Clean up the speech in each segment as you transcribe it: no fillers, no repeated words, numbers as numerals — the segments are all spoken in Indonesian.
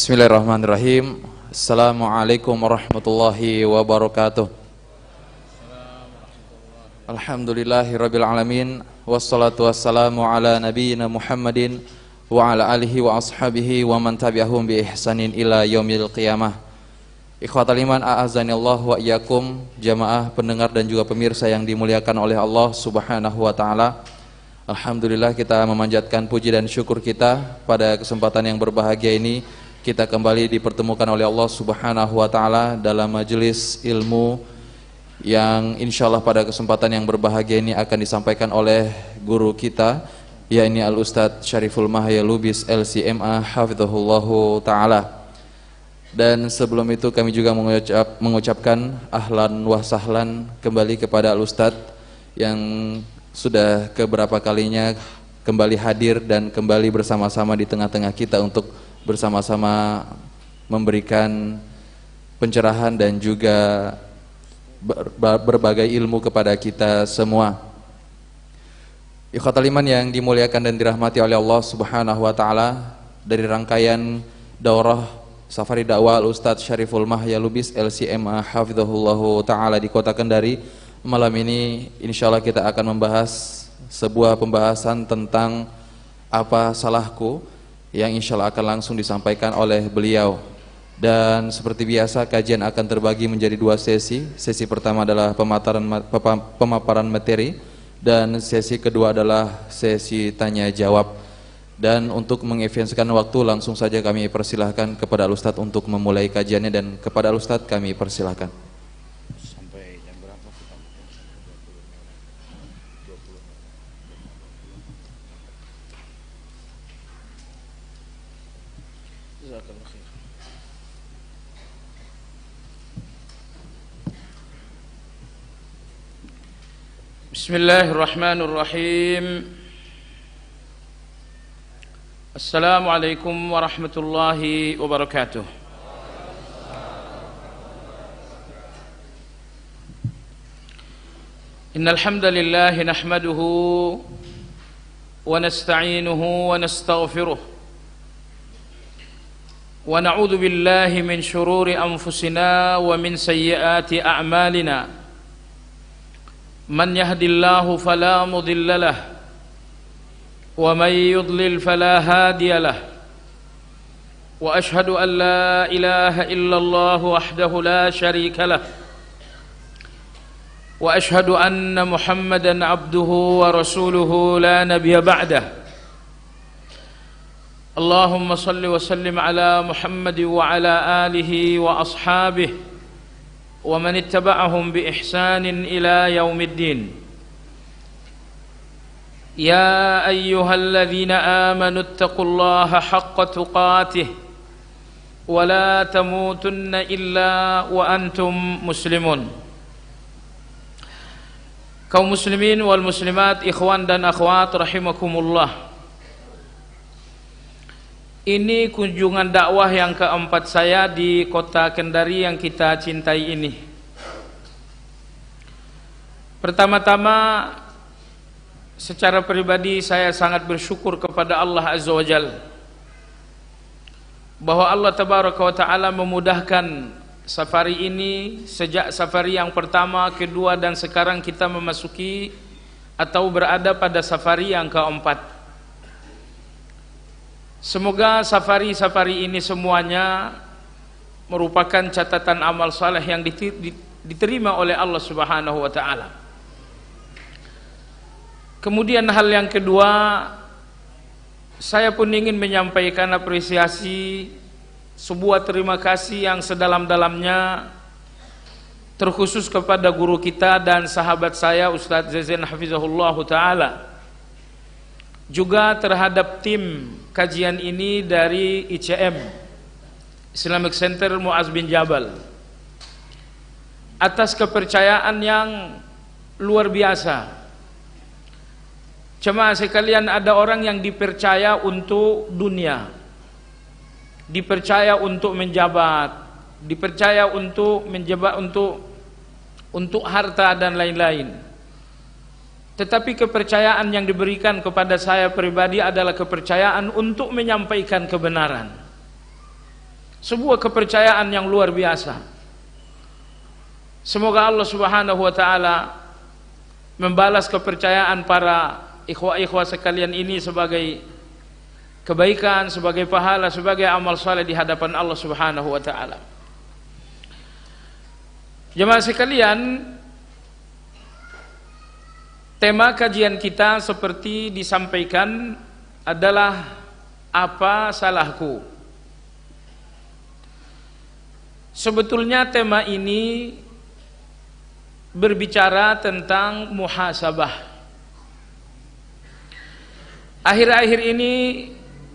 Bismillahirrahmanirrahim. Assalamualaikum warahmatullahi wabarakatuh. Alhamdulillahirabbil alamin, wassalatu wassalamu ala nabiyyina Muhammadin wa ala alihi wa ashabihi wa man tabi'ahum bi ihsanin ila yaumil qiyamah. Ikhwatal iman, a'azzanillahu wa iyyakum, jamaah pendengar dan juga pemirsa yang dimuliakan oleh Allah Subhanahu wa taala. Alhamdulillah, kita memanjatkan puji dan syukur kita pada kesempatan yang berbahagia ini. Kita kembali dipertemukan oleh Allah Subhanahu wa taala dalam majelis ilmu yang insyaallah pada kesempatan yang berbahagia ini akan disampaikan oleh guru kita, yakni Al-Ustadz Syariful Mahya Lubis LCMA hafizahullahu taala. Dan sebelum itu kami juga mengucapkan ahlan wa sahlan kembali kepada Al-Ustadz yang sudah keberapa kalinya kembali hadir dan kembali bersama-sama di tengah-tengah kita untuk bersama-sama memberikan pencerahan dan juga berbagai ilmu kepada kita semua. Ikhwatal iman yang dimuliakan dan dirahmati oleh Allah Subhanahu wa taala, dari rangkaian daurah Safari Dakwah Al-Ustadz Syariful Mahya Lubis LCMA hafizahullahu taala di Kota Kendari, malam ini insyaallah kita akan membahas sebuah pembahasan tentang apa salahku, yang insyaallah akan langsung disampaikan oleh beliau. Dan seperti biasa kajian akan terbagi menjadi dua sesi. Sesi pertama adalah pemaparan materi dan sesi kedua adalah sesi tanya jawab. Dan untuk mengefisienkan waktu, langsung saja kami persilahkan kepada Al-Ustadz untuk memulai kajiannya, dan kepada Al-Ustadz kami persilahkan. Sampai jam berapa kita? 20. Jazakallahu khair. Bismillahirrahmanirrahim. Assalamualaikum warahmatullahi wabarakatuh. Innal hamdalillah nahmaduhu wa nasta'inuhu wa nastaghfiruh wa na'udzu billahi min shururi anfusina wa min sayyiati a'malina. Man yahdihillahu fala mudilla lahu wa may yudlil fala hadiya lahu. Wa ashhadu an la ilaha illallah wahdahu la syarika lahu wa ashhadu anna Muhammadan abduhu wa rasuluhu la nabiyya ba'dahu. Allahumma salli wa sallim ala Muhammad wa ala alihi wa ashabihi wa man ittaba'ahum bi ihsanin ila yaumiddin. Ya ayyuhalladzina amanu ittaqullaha haqqa tuqatih wa la tamutunna illa wa antum muslimun. Kaum muslimin wal muslimat, ikhwan dan akhwat rahimakumullah. Ini kunjungan dakwah yang keempat saya di Kota Kendari yang kita cintai ini. Pertama-tama, secara pribadi saya sangat bersyukur kepada Allah Azza wa Jalla bahwa Allah Tabaraka wa Ta'ala memudahkan safari ini. Sejak safari yang pertama, kedua, dan sekarang kita memasuki atau berada pada safari yang keempat. Semoga safari-safari ini semuanya merupakan catatan amal saleh yang diterima oleh Allah Subhanahu wa taala. Kemudian hal yang kedua, saya pun ingin menyampaikan apresiasi, sebuah terima kasih yang sedalam-dalamnya terkhusus kepada guru kita dan sahabat saya Ustadz Zain hafizahullah taala, juga terhadap tim kajian ini dari ICM Islamic Center Muaz bin Jabal, atas kepercayaan yang luar biasa. Jemaah sekalian, ada orang yang dipercaya untuk dunia, dipercaya untuk menjabat, dipercaya untuk menjabat, untuk harta dan lain-lain. Tetapi kepercayaan yang diberikan kepada saya pribadi adalah kepercayaan untuk menyampaikan kebenaran. sebuah kepercayaan yang luar biasa. Semoga Allah Subhanahu wa taala membalas kepercayaan para ikhwah-ikhwah sekalian ini sebagai kebaikan, sebagai pahala, sebagai amal saleh di hadapan Allah Subhanahu wa taala. Jemaah sekalian, tema kajian kita seperti disampaikan adalah apa salahku. Sebetulnya tema ini berbicara tentang muhasabah. Akhir-akhir ini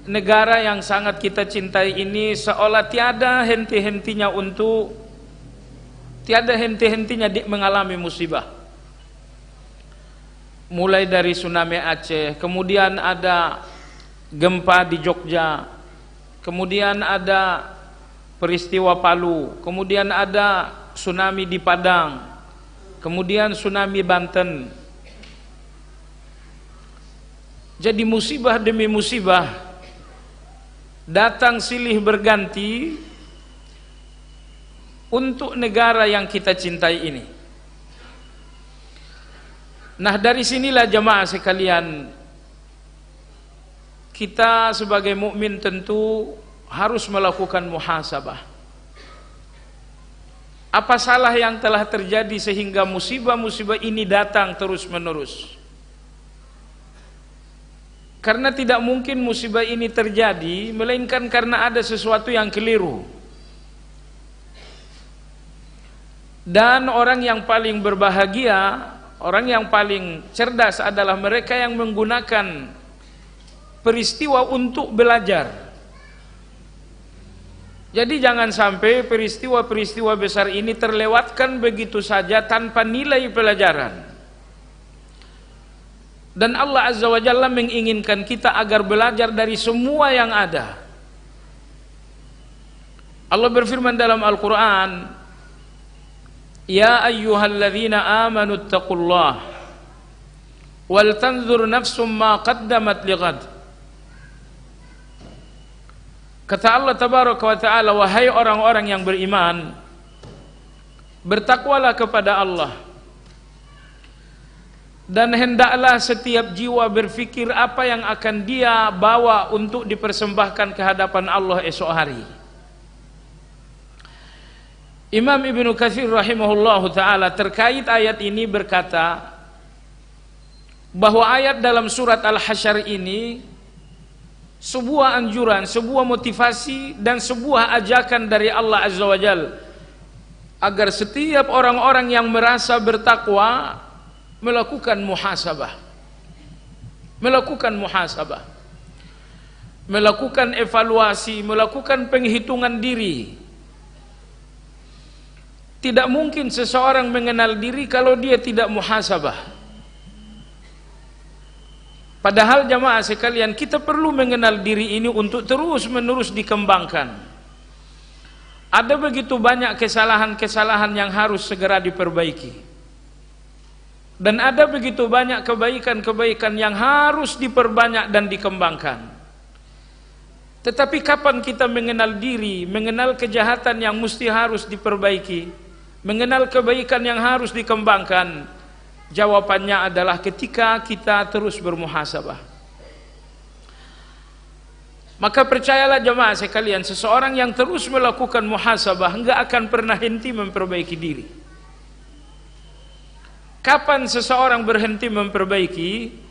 negara yang sangat kita cintai ini seolah tiada henti-hentinya mengalami musibah. Mulai dari tsunami Aceh, kemudian ada gempa di Jogja, kemudian ada peristiwa Palu, kemudian ada tsunami di Padang, kemudian tsunami Banten. Jadi musibah demi musibah datang silih berganti untuk negara yang kita cintai ini. Nah, dari sinilah jemaah sekalian, kita sebagai mukmin tentu harus melakukan muhasabah. Apa salah yang telah terjadi sehingga musibah-musibah ini datang terus-menerus? Karena tidak mungkin musibah ini terjadi melainkan karena ada sesuatu yang keliru. Dan orang yang paling berbahagia, orang yang paling cerdas adalah mereka yang menggunakan peristiwa untuk belajar. Jadi jangan sampai peristiwa-peristiwa besar ini terlewatkan begitu saja tanpa nilai pelajaran. Dan Allah Azza wa Jalla menginginkan kita agar belajar dari semua yang ada. Allah berfirman dalam Al-Quran, Ya ayyuhalladzina amanu attaqullah wal tanzur nafsum ma qaddamat lighad. Kata Allah Tabaraka wa Ta'ala, wahai orang-orang yang beriman, bertakwalah kepada Allah, dan hendaklah setiap jiwa berfikir apa yang akan dia bawa untuk dipersembahkan ke hadapan Allah esok hari. Imam Ibnu Katsir rahimahullahu ta'ala terkait ayat ini berkata bahwa ayat dalam surat Al-Hasyr ini sebuah anjuran, sebuah motivasi dan sebuah ajakan dari Allah Azza wa Jalla agar setiap orang-orang yang merasa bertakwa melakukan muhasabah, melakukan evaluasi, melakukan penghitungan diri. Tidak mungkin seseorang mengenal diri kalau dia tidak muhasabah. Padahal jamaah sekalian, kita perlu mengenal diri ini untuk terus-menerus dikembangkan. Ada begitu banyak kesalahan-kesalahan yang harus segera diperbaiki. Dan ada begitu banyak kebaikan-kebaikan yang harus diperbanyak dan dikembangkan. Tetapi kapan kita mengenal diri, mengenal kejahatan yang mesti harus diperbaiki, mengenal kebaikan yang harus dikembangkan? Jawabannya adalah ketika kita terus bermuhasabah. Maka percayalah jemaah sekalian, seseorang yang terus melakukan muhasabah enggak akan pernah henti memperbaiki diri. Kapan seseorang berhenti memperbaiki?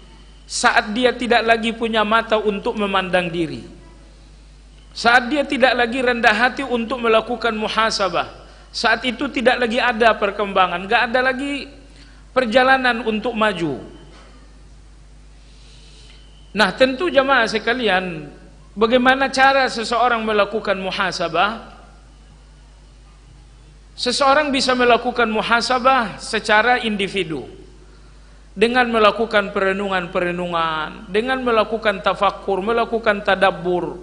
Saat dia tidak lagi punya mata untuk memandang diri, saat dia tidak lagi rendah hati untuk melakukan muhasabah. Saat itu tidak lagi ada perkembangan, enggak ada lagi perjalanan untuk maju. Nah, tentu jemaah sekalian, bagaimana cara seseorang melakukan muhasabah? Seseorang bisa melakukan muhasabah secara individu dengan melakukan perenungan-perenungan, dengan melakukan tafakkur, melakukan tadabbur.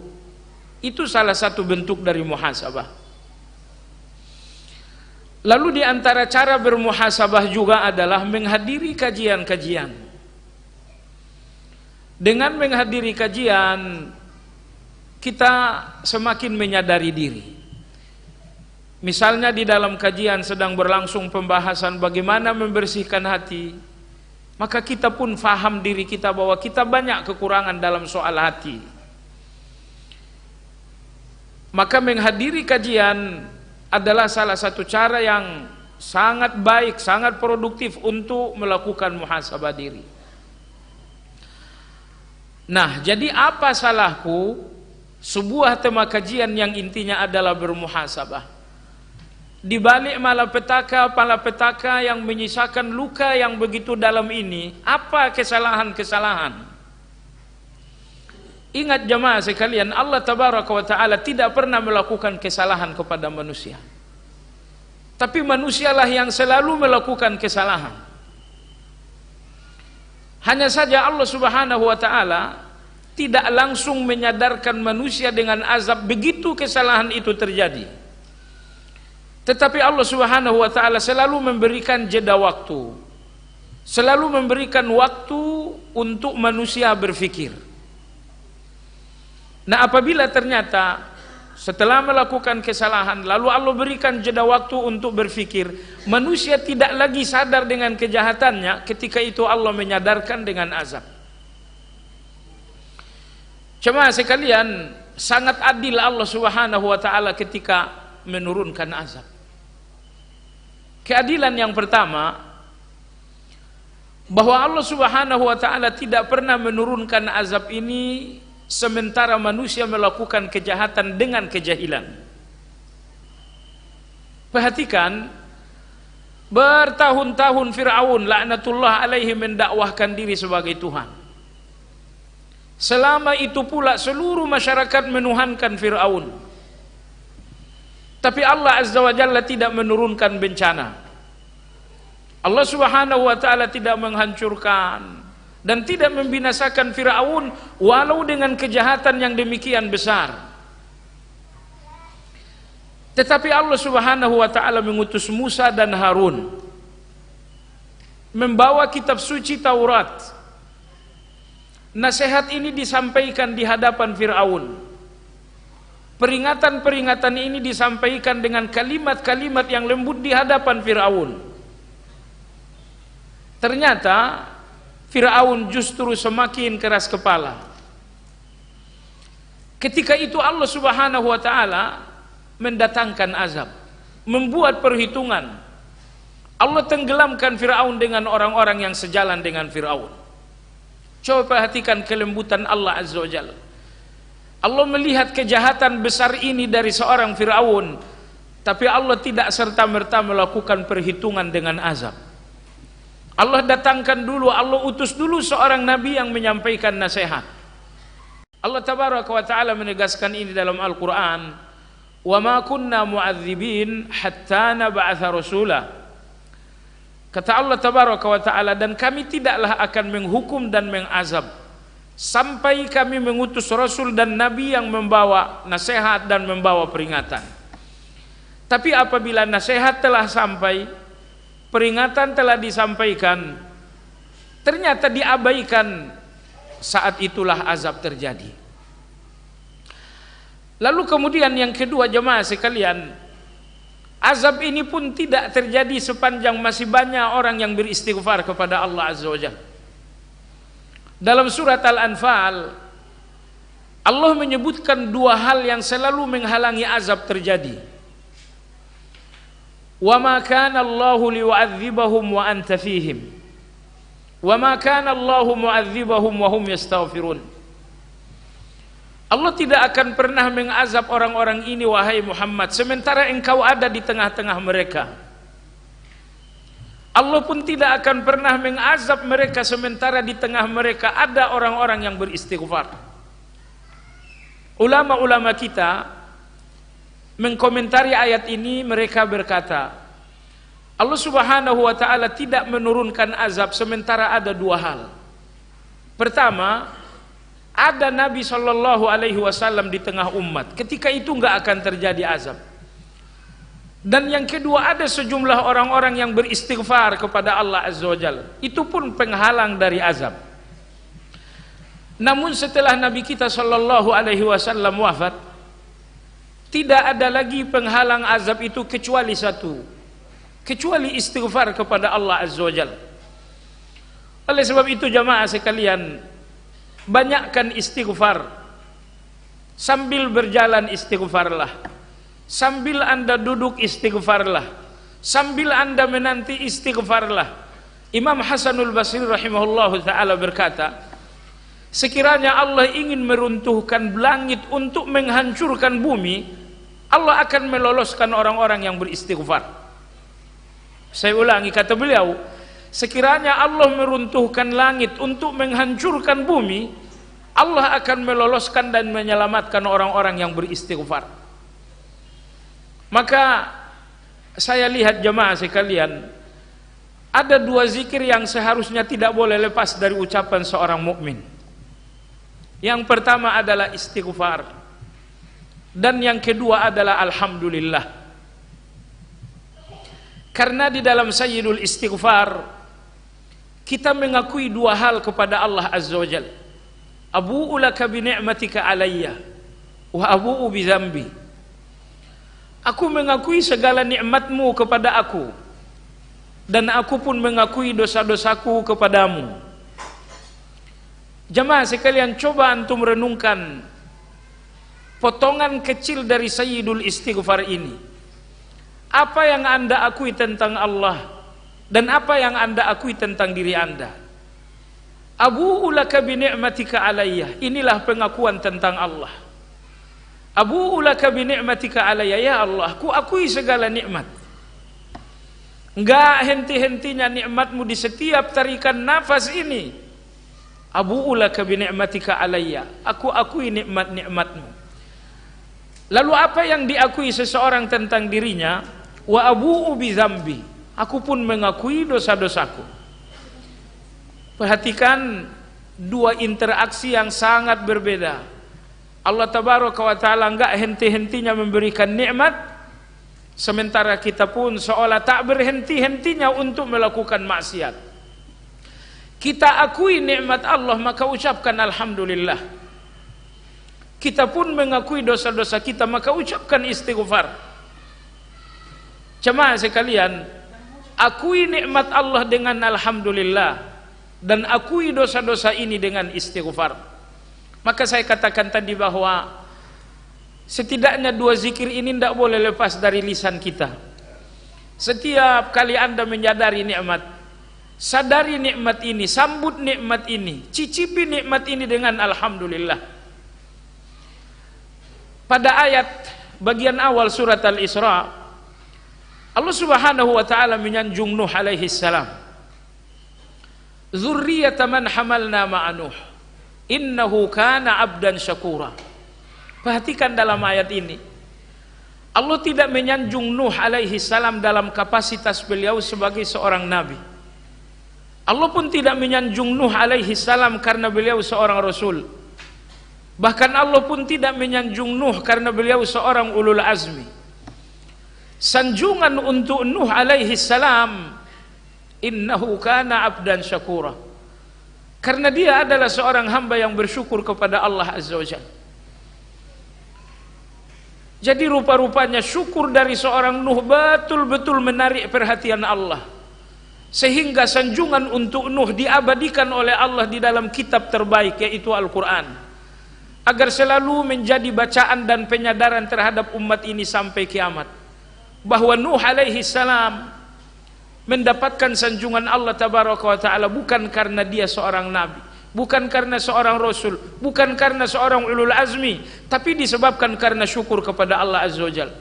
Itu salah satu bentuk dari muhasabah. Lalu di antara cara bermuhasabah juga adalah menghadiri kajian-kajian. Dengan menghadiri kajian, kita semakin menyadari diri. Misalnya di dalam kajian sedang berlangsung pembahasan bagaimana membersihkan hati, maka kita pun faham diri kita bahwa kita banyak kekurangan dalam soal hati. Maka menghadiri kajian adalah salah satu cara yang sangat baik, sangat produktif untuk melakukan muhasabah diri. Nah, jadi apa salahku sebuah tema kajian yang intinya adalah bermuhasabah? Di balik malapetaka yang menyisakan luka yang begitu dalam ini, apa kesalahan-kesalahan? Ingat jemaah sekalian, Allah Tabaraka wa Ta'ala tidak pernah melakukan kesalahan kepada manusia. Tapi manusialah yang selalu melakukan kesalahan. Hanya saja Allah Subhanahu wa Ta'ala tidak langsung menyadarkan manusia dengan azab begitu kesalahan itu terjadi. Tetapi Allah Subhanahu wa Ta'ala selalu memberikan jeda waktu, selalu memberikan waktu untuk manusia berfikir. Nah, apabila ternyata setelah melakukan kesalahan lalu Allah berikan jeda waktu untuk berfikir, manusia tidak lagi sadar dengan kejahatannya, ketika itu Allah menyadarkan dengan azab. Jemaah sekalian, sangat adil Allah Subhanahu wa Ta'ala ketika menurunkan azab. Keadilan yang pertama, bahwa Allah Subhanahu wa Ta'ala tidak pernah menurunkan azab ini sementara manusia melakukan kejahatan dengan kejahilan. Perhatikan, bertahun-tahun Fir'aun laknatullah alaihi mendakwahkan diri sebagai Tuhan. Selama itu pula seluruh masyarakat menuhankan Fir'aun. Tapi Allah Azza wa Jalla tidak menurunkan bencana. Allah Subhanahu wa Ta'ala tidak menghancurkan dan tidak membinasakan Fir'aun walau dengan kejahatan yang demikian besar. Tetapi Allah Subhanahu wa Ta'ala mengutus Musa dan Harun membawa kitab suci Taurat. Nasihat ini disampaikan di hadapan Fir'aun. Peringatan-peringatan ini disampaikan dengan kalimat-kalimat yang lembut di hadapan Fir'aun. Ternyata Fir'aun justru semakin keras kepala. Ketika itu Allah Subhanahu wa Ta'ala mendatangkan azab, membuat perhitungan. Allah tenggelamkan Fir'aun dengan orang-orang yang sejalan dengan Fir'aun. Coba perhatikan kelembutan Allah Azza wa Jalla. Allah melihat kejahatan besar ini dari seorang Fir'aun, tapi Allah tidak serta-merta melakukan perhitungan dengan azab. Allah datangkan dulu, Allah utus dulu seorang nabi yang menyampaikan nasihat. Allah Tabaraka wa Ta'ala menegaskan ini dalam Al-Quran, wa ma kunna mu'adzibin hatta nab'atha rasula. Kata Allah Tabaraka wa Ta'ala, dan kami tidaklah akan menghukum dan mengazab sampai kami mengutus rasul dan nabi yang membawa nasihat dan membawa peringatan. Tapi apabila nasihat telah sampai, peringatan telah disampaikan, ternyata diabaikan, saat itulah azab terjadi. Lalu kemudian yang kedua jemaah sekalian, azab ini pun tidak terjadi sepanjang masih banyak orang yang beristighfar kepada Allah Azza wa Jalla. Dalam surat Al-Anfal, Allah menyebutkan dua hal yang selalu menghalangi azab terjadi. Wa ma kana Allahu liyu'adzibahum wa anta fihim. Wa ma kana Allahu mu'adzibahum wa hum yastaghfirun. Allah tidak akan pernah mengazab orang-orang ini wahai Muhammad sementara engkau ada di tengah-tengah mereka. Allah pun tidak akan pernah mengazab mereka sementara di tengah mereka ada orang-orang yang beristighfar. Ulama-ulama kita mengkomentari ayat ini, mereka berkata, Allah Subhanahu wa Ta'ala tidak menurunkan azab sementara ada dua hal. Pertama, ada Nabi Shallallahu Alaihi Wasallam di tengah umat, ketika itu nggak akan terjadi azab. Dan yang kedua, ada sejumlah orang-orang yang beristighfar kepada Allah Azza wa Jalla, itu pun penghalang dari azab. Namun setelah Nabi kita Shallallahu Alaihi Wasallam wafat, Tidak ada lagi penghalang azab itu kecuali satu, kecuali istighfar kepada Allah Azza wa Jalla. Oleh sebab itu jamaah sekalian, banyakkan istighfar. Sambil berjalan istighfarlah, sambil Anda duduk istighfarlah, sambil Anda menanti istighfarlah. Imam Hasanul Basri rahimahullahu ta'ala berkata, sekiranya Allah ingin meruntuhkan langit untuk menghancurkan bumi, Allah akan meloloskan orang-orang yang beristighfar. Saya ulangi kata beliau, sekiranya Allah meruntuhkan langit untuk menghancurkan bumi, Allah akan meloloskan dan menyelamatkan orang-orang yang beristighfar. Maka saya lihat jemaah sekalian, ada dua zikir yang seharusnya tidak boleh lepas dari ucapan seorang mukmin. Yang pertama adalah istighfar, dan yang kedua adalah alhamdulillah. Karena di dalam sayyidul istighfar kita mengakui dua hal kepada Allah Azza wa Jalla. Abu'u laka bi ni'matika alayya wa abu'u bi dzambi. Aku mengakui segala nikmatmu kepada aku, dan aku pun mengakui dosa-dosaku kepadamu. Jemaah sekalian, coba antum renungkan potongan kecil dari sayyidul istighfar ini. Apa yang Anda akui tentang Allah, dan apa yang Anda akui tentang diri Anda. Abu'u laka bi ni'matika alayya, inilah pengakuan tentang Allah. Abu'u laka bi ni'matika alayya, ya Allah, ku akui segala nikmat. Enggak henti-hentinya nikmatmu di setiap tarikan nafas ini. Abu'u laka bi ni'matika alayya, aku akui nikmat-nikmatmu. Lalu apa yang diakui seseorang tentang dirinya? Wa abu'u bi dzambi, aku pun mengakui dosa-dosaku. Perhatikan dua interaksi yang sangat berbeda. Allah tabaraka wa taala enggak henti-hentinya memberikan nikmat, sementara kita pun seolah tak berhenti-hentinya untuk melakukan maksiat. Kita akui nikmat Allah, maka ucapkan alhamdulillah. Kita pun mengakui dosa-dosa kita, maka ucapkan istighfar. Jemaah sekalian, akui nikmat Allah dengan alhamdulillah, dan akui dosa-dosa ini dengan istighfar. Maka saya katakan tadi bahwa setidaknya dua zikir ini tidak boleh lepas dari lisan kita. Setiap kali Anda menyadari nikmat, sadari nikmat ini, sambut nikmat ini, cicipi nikmat ini dengan alhamdulillah. Pada ayat bagian awal surat Al-Isra, Allah Subhanahu wa taala menyanjung Nuh alaihi salam. Dzurriyyata man hamalna ma'a Nuh, innahu kana 'abdan syakura. Perhatikan dalam ayat ini, Allah tidak menyanjung Nuh alaihi salam dalam kapasitas beliau sebagai seorang nabi. Allah pun tidak menyanjung Nuh alaihi salam karena beliau seorang rasul. Bahkan Allah pun tidak menyanjung Nuh karena beliau seorang ulul azmi. Sanjungan untuk Nuh alaihi salam, innahu kana 'abdan syakura, karena dia adalah seorang hamba yang bersyukur kepada Allah Azza wa Jalla. Jadi rupa-rupanya syukur dari seorang Nuh betul-betul menarik perhatian Allah, sehingga sanjungan untuk Nuh diabadikan oleh Allah di dalam kitab terbaik, yaitu Al-Quran, agar selalu menjadi bacaan dan penyadaran terhadap umat ini sampai kiamat, bahwa Nuh alaihi salam mendapatkan sanjungan Allah tabaraka wa taala bukan karena dia seorang nabi, bukan karena seorang rasul, bukan karena seorang ulul azmi, tapi disebabkan karena syukur kepada Allah Azza wa Jalla.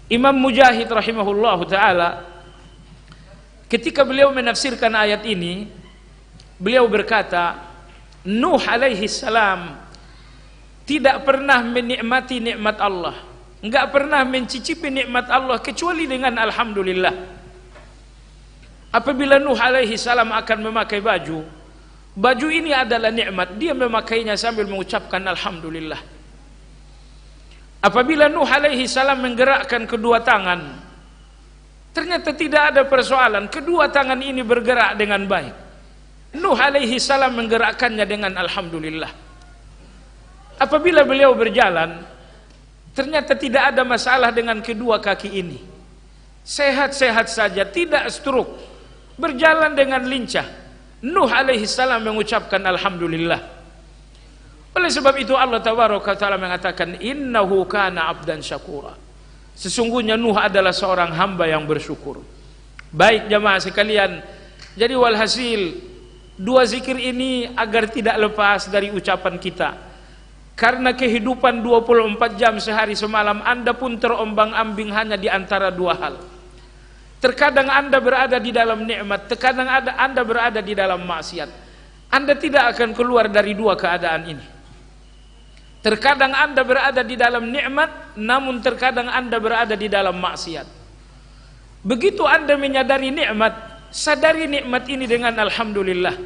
Imam Mujahid rahimahullahu taala ketika beliau menafsirkan ayat ini, beliau berkata, Nuh alaihi salam tidak pernah menikmati nikmat Allah, enggak pernah mencicipi nikmat Allah kecuali dengan alhamdulillah. Apabila Nuh alaihi salam akan memakai baju, baju ini adalah nikmat, dia memakainya sambil mengucapkan alhamdulillah. Apabila Nuh alaihi salam menggerakkan kedua tangan, ternyata tidak ada persoalan, kedua tangan ini bergerak dengan baik. Nuh alaihi salam menggerakkannya dengan alhamdulillah. Apabila beliau berjalan, Ternyata tidak ada masalah dengan kedua kaki ini. Sehat-sehat saja, tidak stroke, berjalan dengan lincah. Nuh alaihi salam mengucapkan alhamdulillah. Oleh sebab itu Allah tabaraka taala mengatakan innahu kana abdan syakura. Sesungguhnya Nuh adalah seorang hamba yang bersyukur. Baik jamaah sekalian, jadi walhasil dua zikir ini agar tidak lepas dari ucapan kita. Karena kehidupan 24 jam sehari semalam Anda pun terombang-ambing hanya di antara dua hal. Terkadang Anda berada di dalam nikmat, terkadang Anda berada di dalam maksiat. Anda tidak akan keluar dari dua keadaan ini. Terkadang Anda berada di dalam nikmat, namun terkadang Anda berada di dalam maksiat. Begitu Anda menyadari nikmat, sadari nikmat ini dengan alhamdulillah.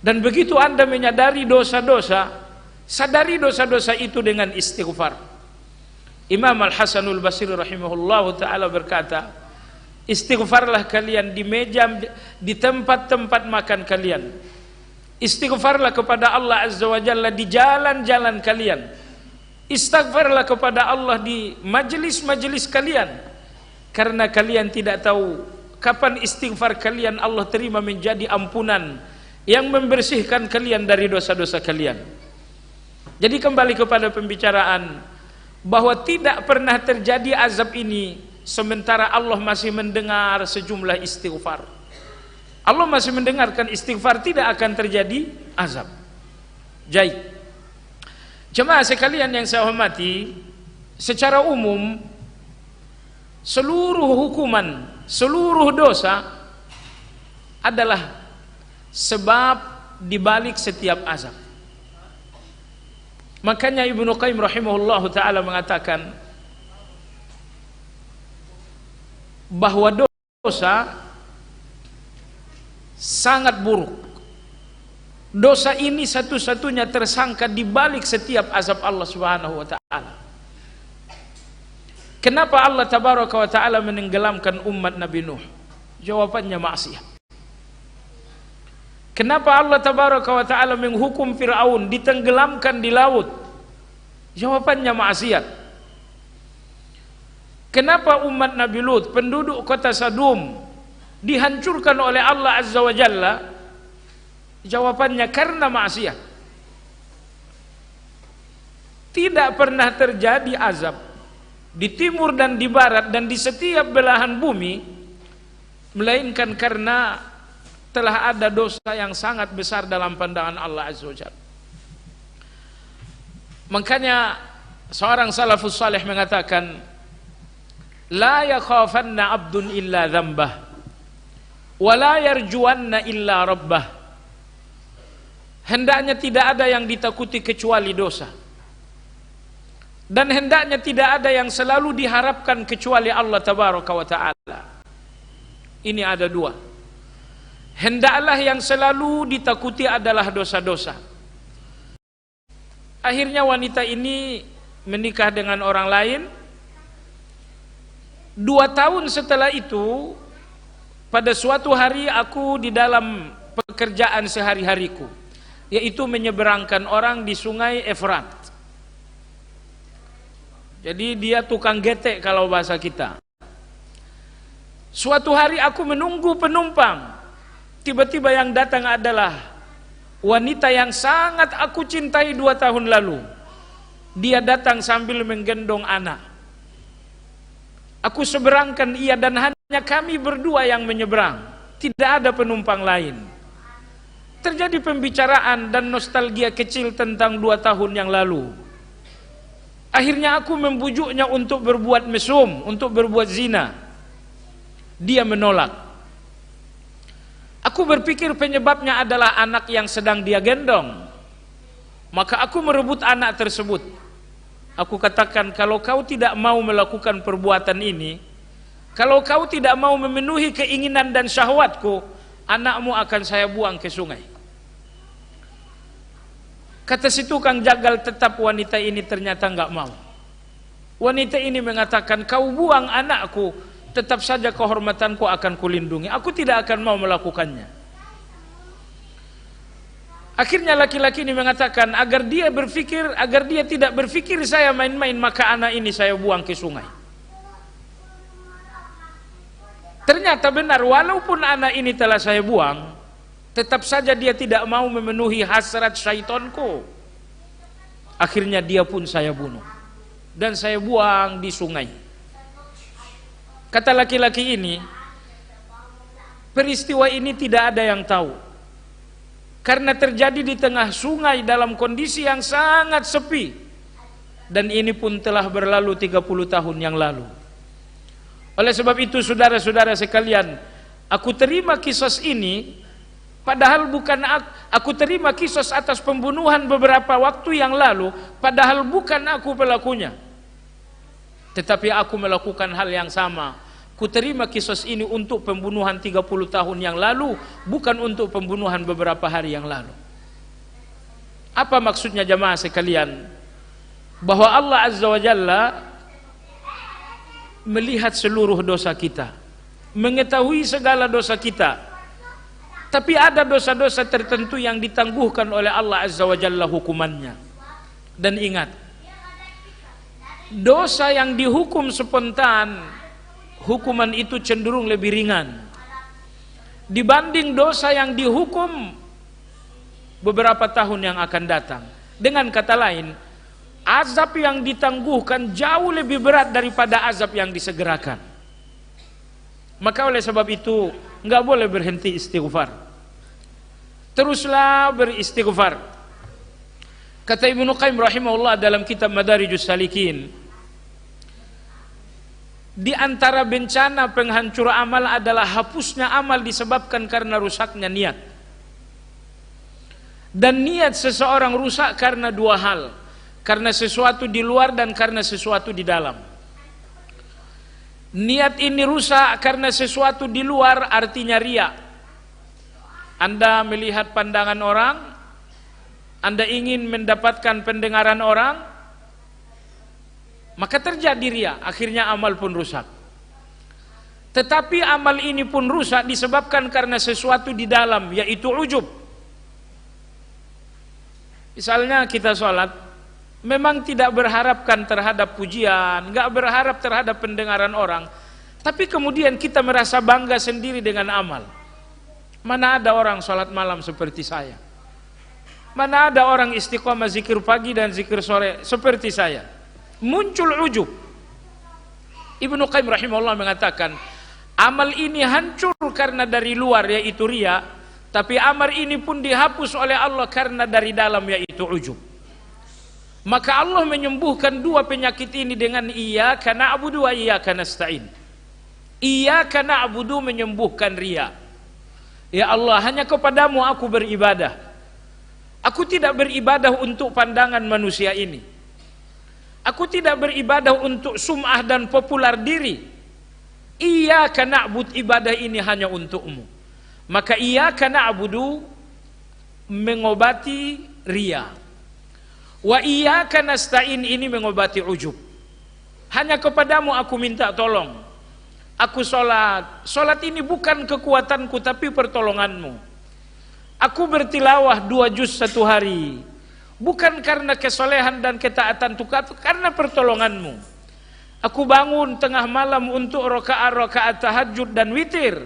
Dan begitu Anda menyadari dosa-dosa, sadari dosa-dosa itu dengan istighfar. Imam Al-Hasanul Basri rahimahullahu ta'ala berkata, istighfarlah kalian di meja, di tempat-tempat makan kalian. Istighfarlah kepada Allah Azza wa Jalla di jalan-jalan kalian. Istighfarlah kepada Allah di majelis-majelis kalian. Karena kalian tidak tahu kapan istighfar kalian Allah terima menjadi ampunan yang membersihkan kalian dari dosa-dosa kalian. Jadi kembali kepada pembicaraan bahwa tidak pernah terjadi azab ini sementara Allah masih mendengar sejumlah istighfar. Allah masih mendengarkan istighfar, tidak akan terjadi azab. Jadi, jemaah sekalian yang saya hormati, secara umum seluruh hukuman, seluruh dosa adalah sebab dibalik setiap azab. Makanya Ibnu Qayyim rahimahullahu ta'ala mengatakan bahwa dosa sangat buruk. Dosa ini satu-satunya tersangka di balik setiap azab Allah Subhanahu wa taala. Kenapa Allah tabaraka wa taala menenggelamkan umat Nabi Nuh? Jawabannya maksiat. Kenapa Allah tabaraka wa taala menghukum Firaun ditenggelamkan di laut? Jawabannya maksiat. Kenapa umat Nabi Lut, penduduk kota Sadum, dihancurkan oleh Allah Azza wa Jalla? Jawabannya karena maksiat. Tidak pernah terjadi azab di timur dan di barat dan di setiap belahan bumi melainkan karena telah ada dosa yang sangat besar dalam pandangan Allah Azza wa Jalla. Makanya seorang salafus saleh mengatakan la yakhafanna abdun illa dzambah wala yarjuanna illa rabbah. Hendaknya tidak ada yang ditakuti kecuali dosa, dan hendaknya tidak ada yang selalu diharapkan kecuali Allah tabaraka wa ta'ala. Ini ada dua. Hendaklah yang selalu ditakuti adalah dosa-dosa. Akhirnya wanita ini menikah dengan orang lain. 2 tahun setelah itu, pada suatu hari aku di dalam pekerjaan sehari-hariku, yaitu menyeberangkan orang di sungai Efrat. Jadi dia tukang getek kalau bahasa kita. Suatu hari aku menunggu penumpang, tiba-tiba yang datang adalah wanita yang sangat aku cintai 2 tahun lalu. Dia datang sambil menggendong anak. Aku seberangkan ia dan hanya kami berdua yang menyeberang. Tidak ada penumpang lain. Terjadi pembicaraan dan nostalgia kecil tentang 2 tahun yang lalu. Akhirnya aku membujuknya untuk berbuat mesum, untuk berbuat zina. Dia menolak. Aku berpikir penyebabnya adalah anak yang sedang dia gendong. Maka aku merebut anak tersebut. Aku katakan, kalau kau tidak mau melakukan perbuatan ini, kalau kau tidak mau memenuhi keinginan dan syahwatku, anakmu akan saya buang ke sungai. Kata si tukang jagal, tetap wanita ini ternyata enggak mau. Wanita ini mengatakan, kau buang anakku, tetap saja kehormatanku akan kulindungi. Aku tidak akan mau melakukannya. Akhirnya laki-laki ini mengatakan agar dia tidak berpikir saya main-main, maka anak ini saya buang ke sungai. Ternyata benar, walaupun anak ini telah saya buang, tetap saja dia tidak mau memenuhi hasrat syaitanku. Akhirnya dia pun saya bunuh dan saya buang di sungai. Kata laki-laki ini, peristiwa ini tidak ada yang tahu, karena terjadi di tengah sungai dalam kondisi yang sangat sepi, dan ini pun telah berlalu 30 tahun yang lalu. Oleh sebab itu saudara-saudara sekalian, aku terima kisos ini, padahal bukan aku terima kisos atas pembunuhan beberapa waktu yang lalu, padahal bukan aku pelakunya, tetapi aku melakukan hal yang sama. Ku terima kisos ini untuk pembunuhan 30 tahun yang lalu, bukan untuk pembunuhan beberapa hari yang lalu. Apa maksudnya jamaah sekalian? Bahwa Allah Azza wa Jalla melihat seluruh dosa kita, mengetahui segala dosa kita, tapi ada dosa-dosa tertentu yang ditangguhkan oleh Allah Azza wa Jalla hukumannya. Dan ingat, dosa yang dihukum spontan, hukuman itu cenderung lebih ringan dibanding dosa yang dihukum beberapa tahun yang akan datang. Dengan kata lain, azab yang ditangguhkan jauh lebih berat daripada azab yang disegerakan. Maka oleh sebab itu nggak boleh berhenti istighfar, teruslah beristighfar. Kata Ibnu Qayyim rahimahullah dalam kitab Madarijus Salikin, di antara bencana penghancur amal adalah hapusnya amal disebabkan karena rusaknya niat. Dan niat seseorang rusak karena dua hal, karena sesuatu di luar dan karena sesuatu di dalam. Niat ini rusak karena sesuatu di luar, artinya riya. Anda melihat pandangan orang, Anda ingin mendapatkan pendengaran orang, maka terjadi riya, akhirnya amal pun rusak. Tetapi amal ini pun rusak disebabkan karena sesuatu di dalam, yaitu ujub. Misalnya kita sholat, memang tidak berharapkan terhadap pujian, nggak berharap terhadap pendengaran orang, tapi kemudian kita merasa bangga sendiri dengan amal. Mana ada orang sholat malam seperti saya? Mana ada orang istiqomah zikir pagi dan zikir sore seperti saya? Muncul ujub. Ibnu Qayyim rahimahullah mengatakan, amal ini hancur karena dari luar, yaitu riya, tapi amal ini pun dihapus oleh Allah karena dari dalam, yaitu ujub. Maka Allah menyembuhkan dua penyakit ini dengan iyyaka na'budu wa iyyaka nasta'in. Iyyaka na'budu menyembuhkan riya. Ya Allah, hanya kepadamu aku beribadah. Aku tidak beribadah untuk pandangan manusia ini. Aku tidak beribadah untuk sum'ah dan popular diri. Iyyaka na'bud, ibadah ini hanya untukmu. Maka iyyaka na'budu mengobati riya. Wa iyyaka nasta'in ini mengobati ujub. Hanya kepadamu aku minta tolong. Aku sholat. Sholat ini bukan kekuatanku tapi pertolonganmu. Aku bertilawah 2 juz satu hari, bukan karena kesolehan dan ketaatan Tuhan, karena pertolonganmu. Aku bangun tengah malam untuk rakaat-rakaat tahajud dan witir,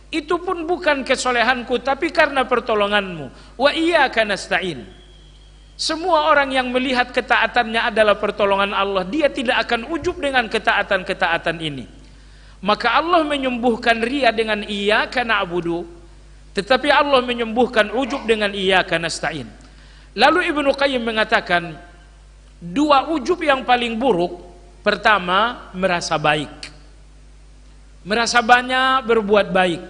itu pun bukan kesolehanku tapi karena pertolonganmu. Wa iyyaka nasta'in. Semua orang yang melihat ketaatannya adalah pertolongan Allah, dia tidak akan ujub dengan ketaatan-ketaatan ini. Maka Allah menyembuhkan riya dengan iyyaka na'budu, tetapi Allah menyembuhkan ujub dengan iyyaka nasta'in. Lalu Ibnu Qayyim mengatakan, dua ujub yang paling buruk, pertama merasa baik, merasa banyak berbuat baik.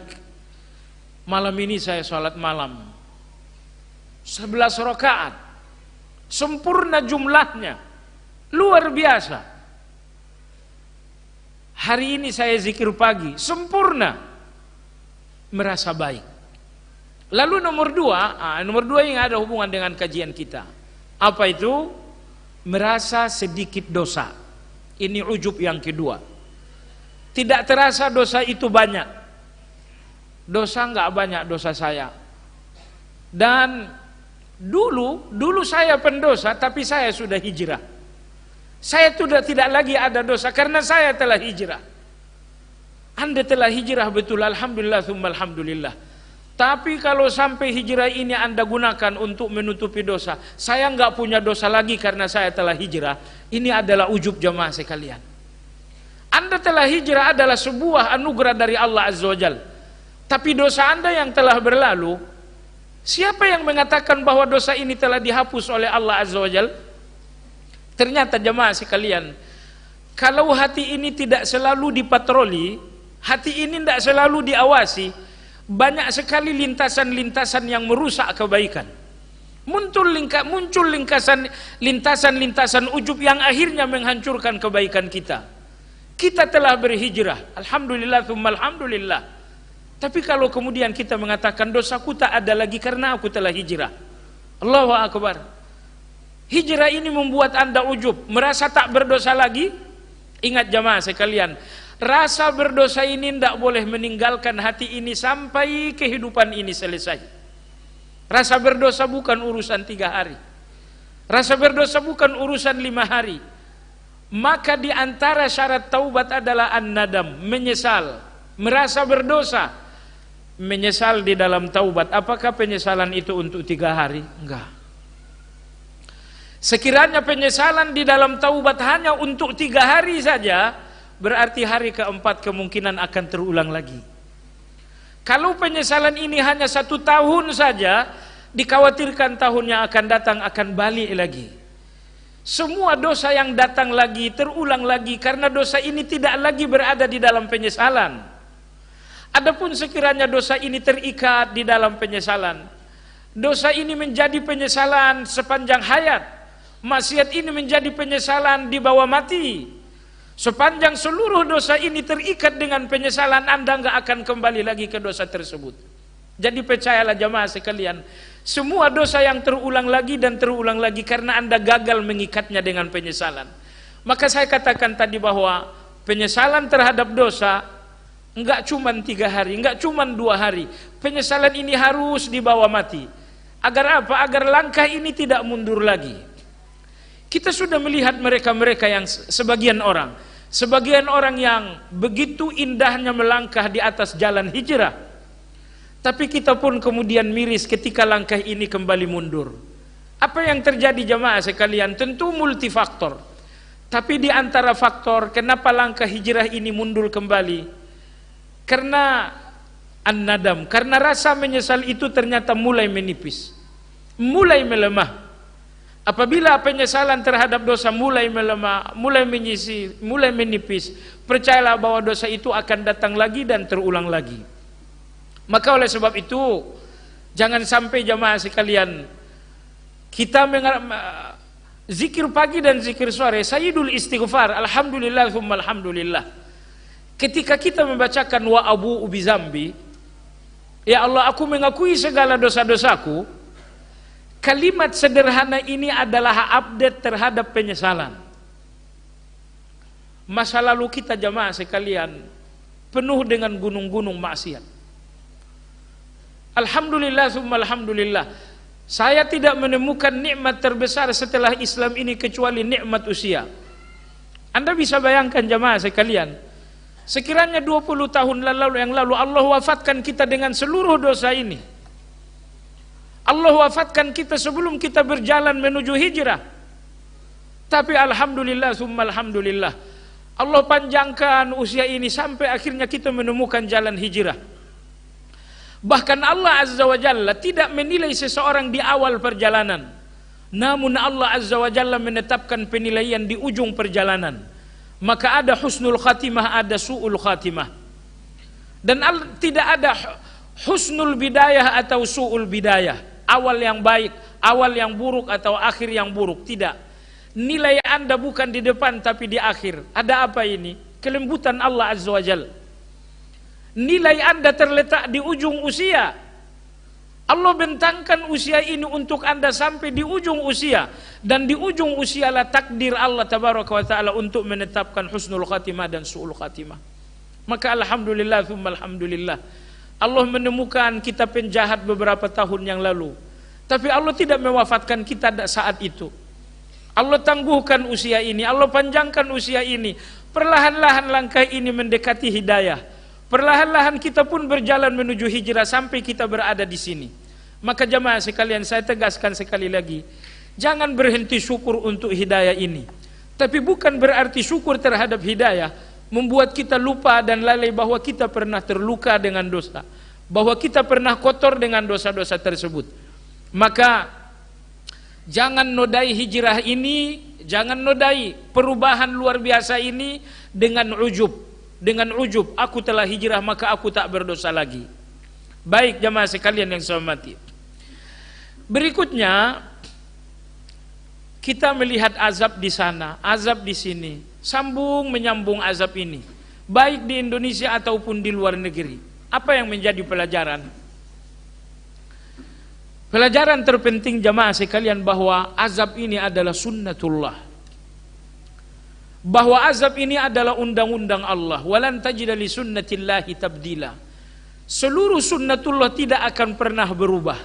Malam ini saya sholat malam 11 rakaat, sempurna jumlahnya, luar biasa. Hari ini saya zikir pagi, sempurna, merasa baik. Lalu nomor dua yang ada hubungan dengan kajian kita, apa itu? Merasa sedikit dosa. Ini ujub yang kedua. Tidak terasa dosa itu banyak. Dosa enggak banyak dosa saya. Dan Dulu saya pendosa, tapi saya sudah hijrah. Saya sudah tidak lagi ada dosa karena saya telah hijrah. Anda telah hijrah betul, alhamdulillah, tsumma alhamdulillah. Tapi kalau sampai hijrah ini Anda gunakan untuk menutupi dosa, saya nggak punya dosa lagi karena saya telah hijrah, ini adalah ujub jamaah sekalian. Anda telah hijrah adalah sebuah anugerah dari Allah Azza wa Jalla. Tapi dosa Anda yang telah berlalu, siapa yang mengatakan bahwa dosa ini telah dihapus oleh Allah Azza wa Jalla? Ternyata jamaah sekalian, kalau hati ini tidak selalu dipatroli, hati ini tidak selalu diawasi, banyak sekali lintasan-lintasan yang merusak kebaikan. Muncul lintasan-lintasan ujub yang akhirnya menghancurkan kebaikan kita. Kita telah berhijrah, alhamdulillah, tsumma alhamdulillah. Tapi kalau kemudian kita mengatakan dosaku tak ada lagi karena aku telah hijrah, Allahu Akbar. Hijrah ini membuat Anda ujub, merasa tak berdosa lagi. Ingat jamaah sekalian, rasa berdosa ini tidak boleh meninggalkan hati ini sampai kehidupan ini selesai. Rasa berdosa bukan urusan 3 hari. Rasa berdosa bukan urusan 5 hari. Maka di antara syarat taubat adalah an-nadam, menyesal, merasa berdosa, menyesal di dalam taubat. Apakah penyesalan itu untuk 3 hari? Enggak. Sekiranya penyesalan di dalam taubat hanya untuk 3 hari saja, berarti hari keempat kemungkinan akan terulang lagi. Kalau penyesalan ini hanya 1 tahun saja, dikhawatirkan tahun yang akan datang akan balik lagi. Semua dosa yang datang lagi, terulang lagi, karena dosa ini tidak lagi berada di dalam penyesalan. Adapun sekiranya dosa ini terikat di dalam penyesalan, dosa ini menjadi penyesalan sepanjang hayat, maksiat ini menjadi penyesalan di bawah mati. Sepanjang seluruh dosa ini terikat dengan penyesalan, Anda nggak akan kembali lagi ke dosa tersebut. Jadi percayalah jamaah sekalian, semua dosa yang terulang lagi dan terulang lagi karena Anda gagal mengikatnya dengan penyesalan. Maka saya katakan tadi bahwa penyesalan terhadap dosa enggak cuma 3 hari, enggak cuma 2 hari. Penyesalan ini harus dibawa mati. Agar apa? Agar langkah ini tidak mundur lagi. Kita sudah melihat mereka-mereka yang sebagian orang yang begitu indahnya melangkah di atas jalan hijrah. Tapi kita pun kemudian miris ketika langkah ini kembali mundur. Apa yang terjadi jamaah sekalian? Tentu multifaktor. Tapi di antara faktor kenapa langkah hijrah ini mundur kembali, karena an-nadam, karena rasa menyesal itu ternyata mulai menipis, mulai melemah. Apabila penyesalan terhadap dosa mulai melemah, mulai menipis, percayalah bahwa dosa itu akan datang lagi dan terulang lagi. Maka oleh sebab itu, jangan sampai jamaah sekalian, kita zikir pagi dan zikir sore, sayyidul istighfar, alhamdulillah, tsumma alhamdulillah. Ketika kita membacakan wa abu ubi zambi, ya Allah, aku mengakui segala dosa-dosaku, kalimat sederhana ini adalah update terhadap penyesalan. Masa lalu kita jamaah sekalian penuh dengan gunung-gunung maksiat. Alhamdulillah, tsumma alhamdulillah, saya tidak menemukan nikmat terbesar setelah Islam ini kecuali nikmat usia. Anda bisa bayangkan jamaah sekalian, sekiranya 20 tahun yang lalu Allah wafatkan kita dengan seluruh dosa ini, Allah wafatkan kita sebelum kita berjalan menuju hijrah. Tapi alhamdulillah, tsumma alhamdulillah, Allah panjangkan usia ini sampai akhirnya kita menemukan jalan hijrah. Bahkan Allah Azza wa Jalla tidak menilai seseorang di awal perjalanan, namun Allah Azza wa Jalla menetapkan penilaian di ujung perjalanan. Maka ada husnul khatimah, ada su'ul khatimah. Dan tidak ada husnul bidayah atau su'ul bidayah, awal yang baik, awal yang buruk atau akhir yang buruk. Tidak. Nilai Anda bukan di depan tapi di akhir. Ada apa ini? Kelembutan Allah Azza wa Jalla. Nilai Anda terletak di ujung usia. Allah bentangkan usia ini untuk Anda sampai di ujung usia, dan di ujung usialah takdir Allah tabaraka wa taala untuk menetapkan husnul khatimah dan su'ul khatimah. Maka alhamdulillah, tsumma alhamdulillah, Allah menemukan kita penjahat beberapa tahun yang lalu, Tapi Allah tidak mewafatkan kita saat itu. Allah tangguhkan usia ini, Allah panjangkan usia ini. Perlahan-lahan langkah ini mendekati hidayah. Perlahan-lahan kita pun berjalan menuju hijrah sampai kita berada di sini. Maka jamaah sekalian, saya tegaskan sekali lagi, jangan berhenti syukur untuk hidayah ini. Tapi bukan berarti syukur terhadap hidayah membuat kita lupa dan lalai bahwa kita pernah terluka dengan dosa, bahwa kita pernah kotor dengan dosa-dosa tersebut. Maka jangan nodai hijrah ini, jangan nodai perubahan luar biasa ini dengan ujub. Dengan ujub, aku telah hijrah maka aku tak berdosa lagi. Baik jamaah sekalian yang saya hormati. Berikutnya kita melihat azab di sana, azab di sini, sambung menyambung azab ini, baik di Indonesia ataupun di luar negeri. Apa yang menjadi pelajaran? Pelajaran terpenting jamaah sekalian bahwa azab ini adalah sunnatullah. Bahwa azab ini adalah undang-undang Allah. Walan tajida li sunnatillahi tabdila. Seluruh sunnatullah tidak akan pernah berubah.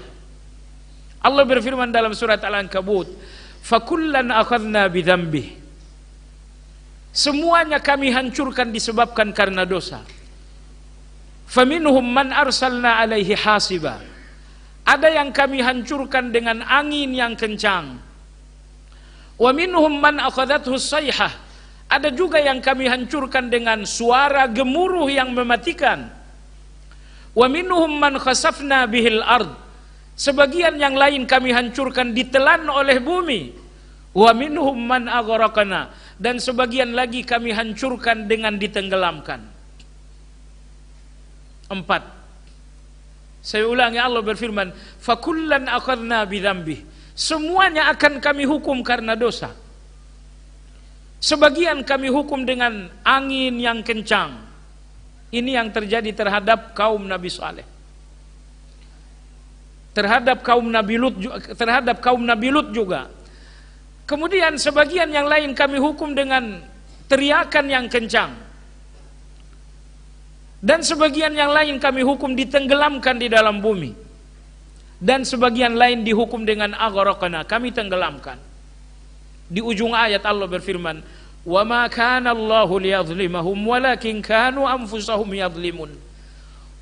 Allah berfirman dalam surat Al-Ankabut, fakullan akhadna bidzambih. Semuanya kami hancurkan disebabkan karena dosa. Faminhum man arsalna alaihi hasiba. Ada yang kami hancurkan dengan angin yang kencang. Wa minhum man akhadathu sayhah. Ada juga yang kami hancurkan dengan suara gemuruh yang mematikan. Wa minhum man khasafna bihil ard. Sebagian yang lain kami hancurkan ditelan oleh bumi. Wa minhum man aghraqna. Dan sebagian lagi kami hancurkan dengan ditenggelamkan. 4. Saya ulangi, Allah berfirman, fakullan akhadna bidzambih. Semuanya akan kami hukum karena dosa. Sebagian kami hukum dengan angin yang kencang. Ini yang terjadi terhadap kaum Nabi Saleh, terhadap kaum Nabi Lut juga. Kemudian sebagian yang lain kami hukum dengan teriakan yang kencang. Dan sebagian yang lain kami hukum ditenggelamkan di dalam bumi. Dan sebagian lain dihukum dengan aghraqna, kami tenggelamkan. Di ujung ayat Allah berfirman, "Wa ma kana Allahu liyadhlimahum walakin kanu anfusahum yadhlimun."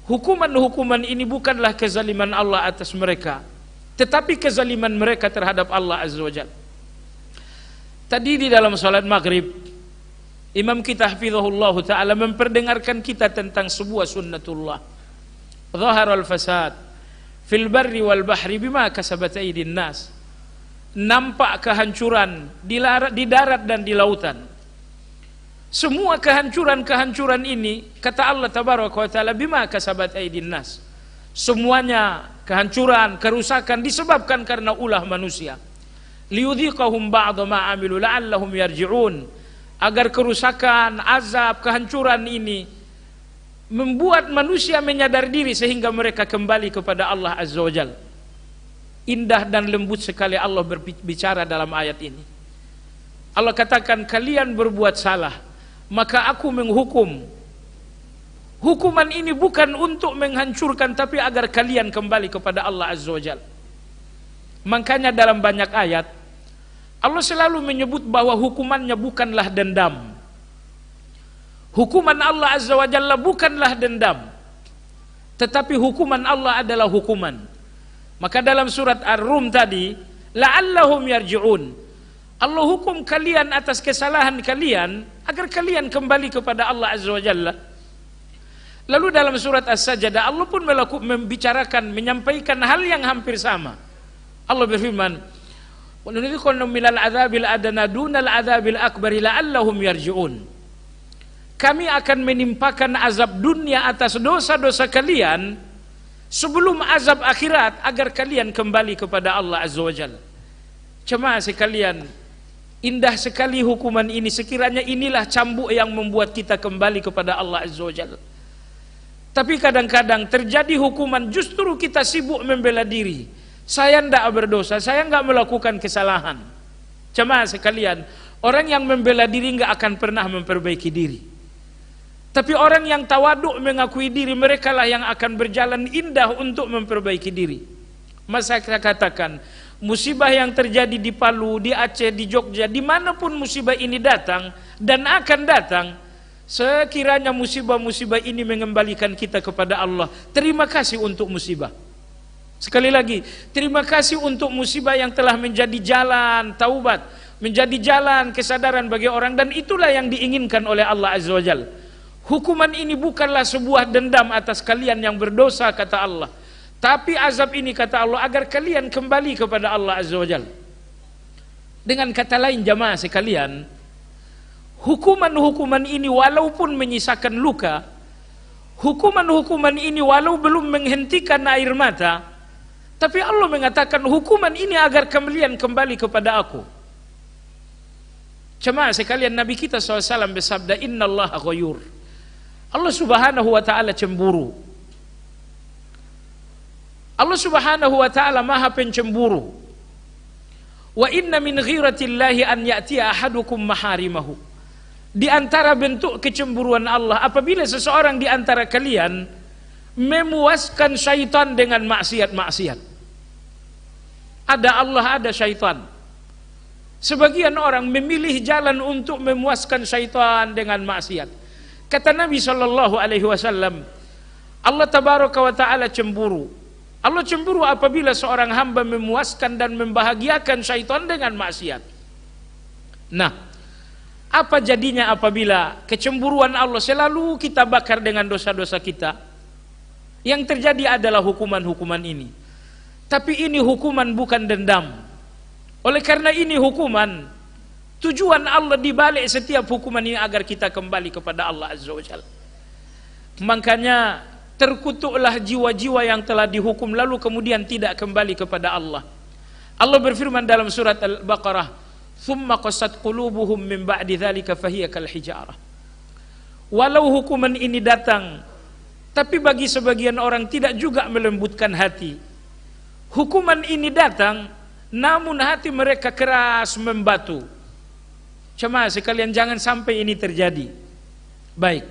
Hukuman-hukuman ini bukanlah kezaliman Allah atas mereka, tetapi kezaliman mereka terhadap Allah Azza wa Jalla. Tadi di dalam salat maghrib, imam kita hafizahullah ta'ala memperdengarkan kita tentang sebuah sunnatullah. Zaharal fasad fil barri wal bahri bima kasabat aydin nas. Nampak kehancuran di darat dan di lautan. Semua kehancuran-kehancuran ini, kata Allah tabaraka wa ta'ala, bima kasabat aydin nas. Semuanya kehancuran, kerusakan disebabkan karena ulah manusia. Liyudhiqahum ba'dha ma 'amilu la'allahum yarji'un. Agar kerusakan, azab, kehancuran ini membuat manusia menyadar diri sehingga mereka kembali kepada Allah Azza wa Jalla. Indah dan lembut sekali Allah berbicara dalam ayat ini. Allah katakan, kalian berbuat salah, maka aku menghukum. Hukuman ini bukan untuk menghancurkan, tapi agar kalian kembali kepada Allah Azza wa Jalla. Makanya dalam banyak ayat Allah selalu menyebut bahwa hukumannya bukanlah dendam. Hukuman Allah Azza wa Jalla bukanlah dendam, tetapi hukuman Allah adalah hukuman. Maka dalam surat Ar-Rum tadi, la'allahum yarji'un. Allah hukum kalian atas kesalahan kalian agar kalian kembali kepada Allah Azza wa Jalla. Lalu dalam surat As-Sajdah Allah pun membicarakan, menyampaikan hal yang hampir sama. Allah berfirman, wa nudhiqannahum minal adzabil adna dunal adzabil akbari la'allahum yarji'un. Kami akan menimpakan azab dunia atas dosa-dosa kalian sebelum azab akhirat agar kalian kembali kepada Allah Azza wa Jalla. Jemaah sekalian, indah sekali hukuman ini. Sekiranya inilah cambuk yang membuat kita kembali kepada Allah Azza wa Jalla. Tapi kadang-kadang terjadi hukuman justru kita sibuk membela diri. Saya tidak berdosa, saya enggak melakukan kesalahan. Jemaah sekalian, orang yang membela diri enggak akan pernah memperbaiki diri. Tapi orang yang tawaduk mengakui diri, mereka lah yang akan berjalan indah untuk memperbaiki diri. Masa saya katakan musibah yang terjadi di Palu, di Aceh, di Jogja, dimanapun musibah ini datang dan akan datang, sekiranya musibah-musibah ini mengembalikan kita kepada Allah, terima kasih untuk musibah. Sekali lagi, terima kasih untuk musibah yang telah menjadi jalan taubat, menjadi jalan kesadaran bagi orang, dan itulah yang diinginkan oleh Allah Azza wa Jalla. Hukuman ini bukanlah sebuah dendam atas kalian yang berdosa, kata Allah, tapi azab ini, kata Allah, agar kalian kembali kepada Allah Azza wa Jalla. Dengan kata lain, jamaah sekalian, hukuman-hukuman ini walaupun menyisakan luka, hukuman-hukuman ini walau belum menghentikan air mata, tapi Allah mengatakan hukuman ini agar kalian kembali kepada aku. Jemaah sekalian, Nabi kita SAW bersabda, innallaha ghayur. Allah Subhanahu wa ta'ala cemburu. Allah Subhanahu wa ta'ala maha pencemburu. Wa inna min ghiratillahi an ya'tiya ahadukum maharimahu. Di antara bentuk kecemburuan Allah, apabila seseorang di antara kalian memuaskan syaitan dengan maksiat-maksiat. Ada Allah, ada syaitan. Sebagian orang memilih jalan untuk memuaskan syaitan dengan maksiat. Kata Nabi SAW, Allah Tabaraka wa Ta'ala cemburu. Allah cemburu apabila seorang hamba memuaskan dan membahagiakan syaitan dengan maksiat. Nah, apa jadinya apabila kecemburuan Allah selalu kita bakar dengan dosa-dosa kita? Yang terjadi adalah hukuman-hukuman ini. Tapi ini hukuman, bukan dendam. Oleh karena ini hukuman, tujuan Allah dibalik setiap hukuman ini agar kita kembali kepada Allah Azza wa Jalla. Makanya terkutuklah jiwa-jiwa yang telah dihukum lalu kemudian tidak kembali kepada Allah. Allah berfirman dalam surat Al-Baqarah, "Tsumma qasat qulubuhum min ba'di dzalika fahiya kal hijarah." Walau hukuman ini datang, tapi bagi sebagian orang tidak juga melembutkan hati. Hukuman ini datang, namun hati mereka keras membatu. Jemaah sekalian, jangan sampai ini terjadi. Baik.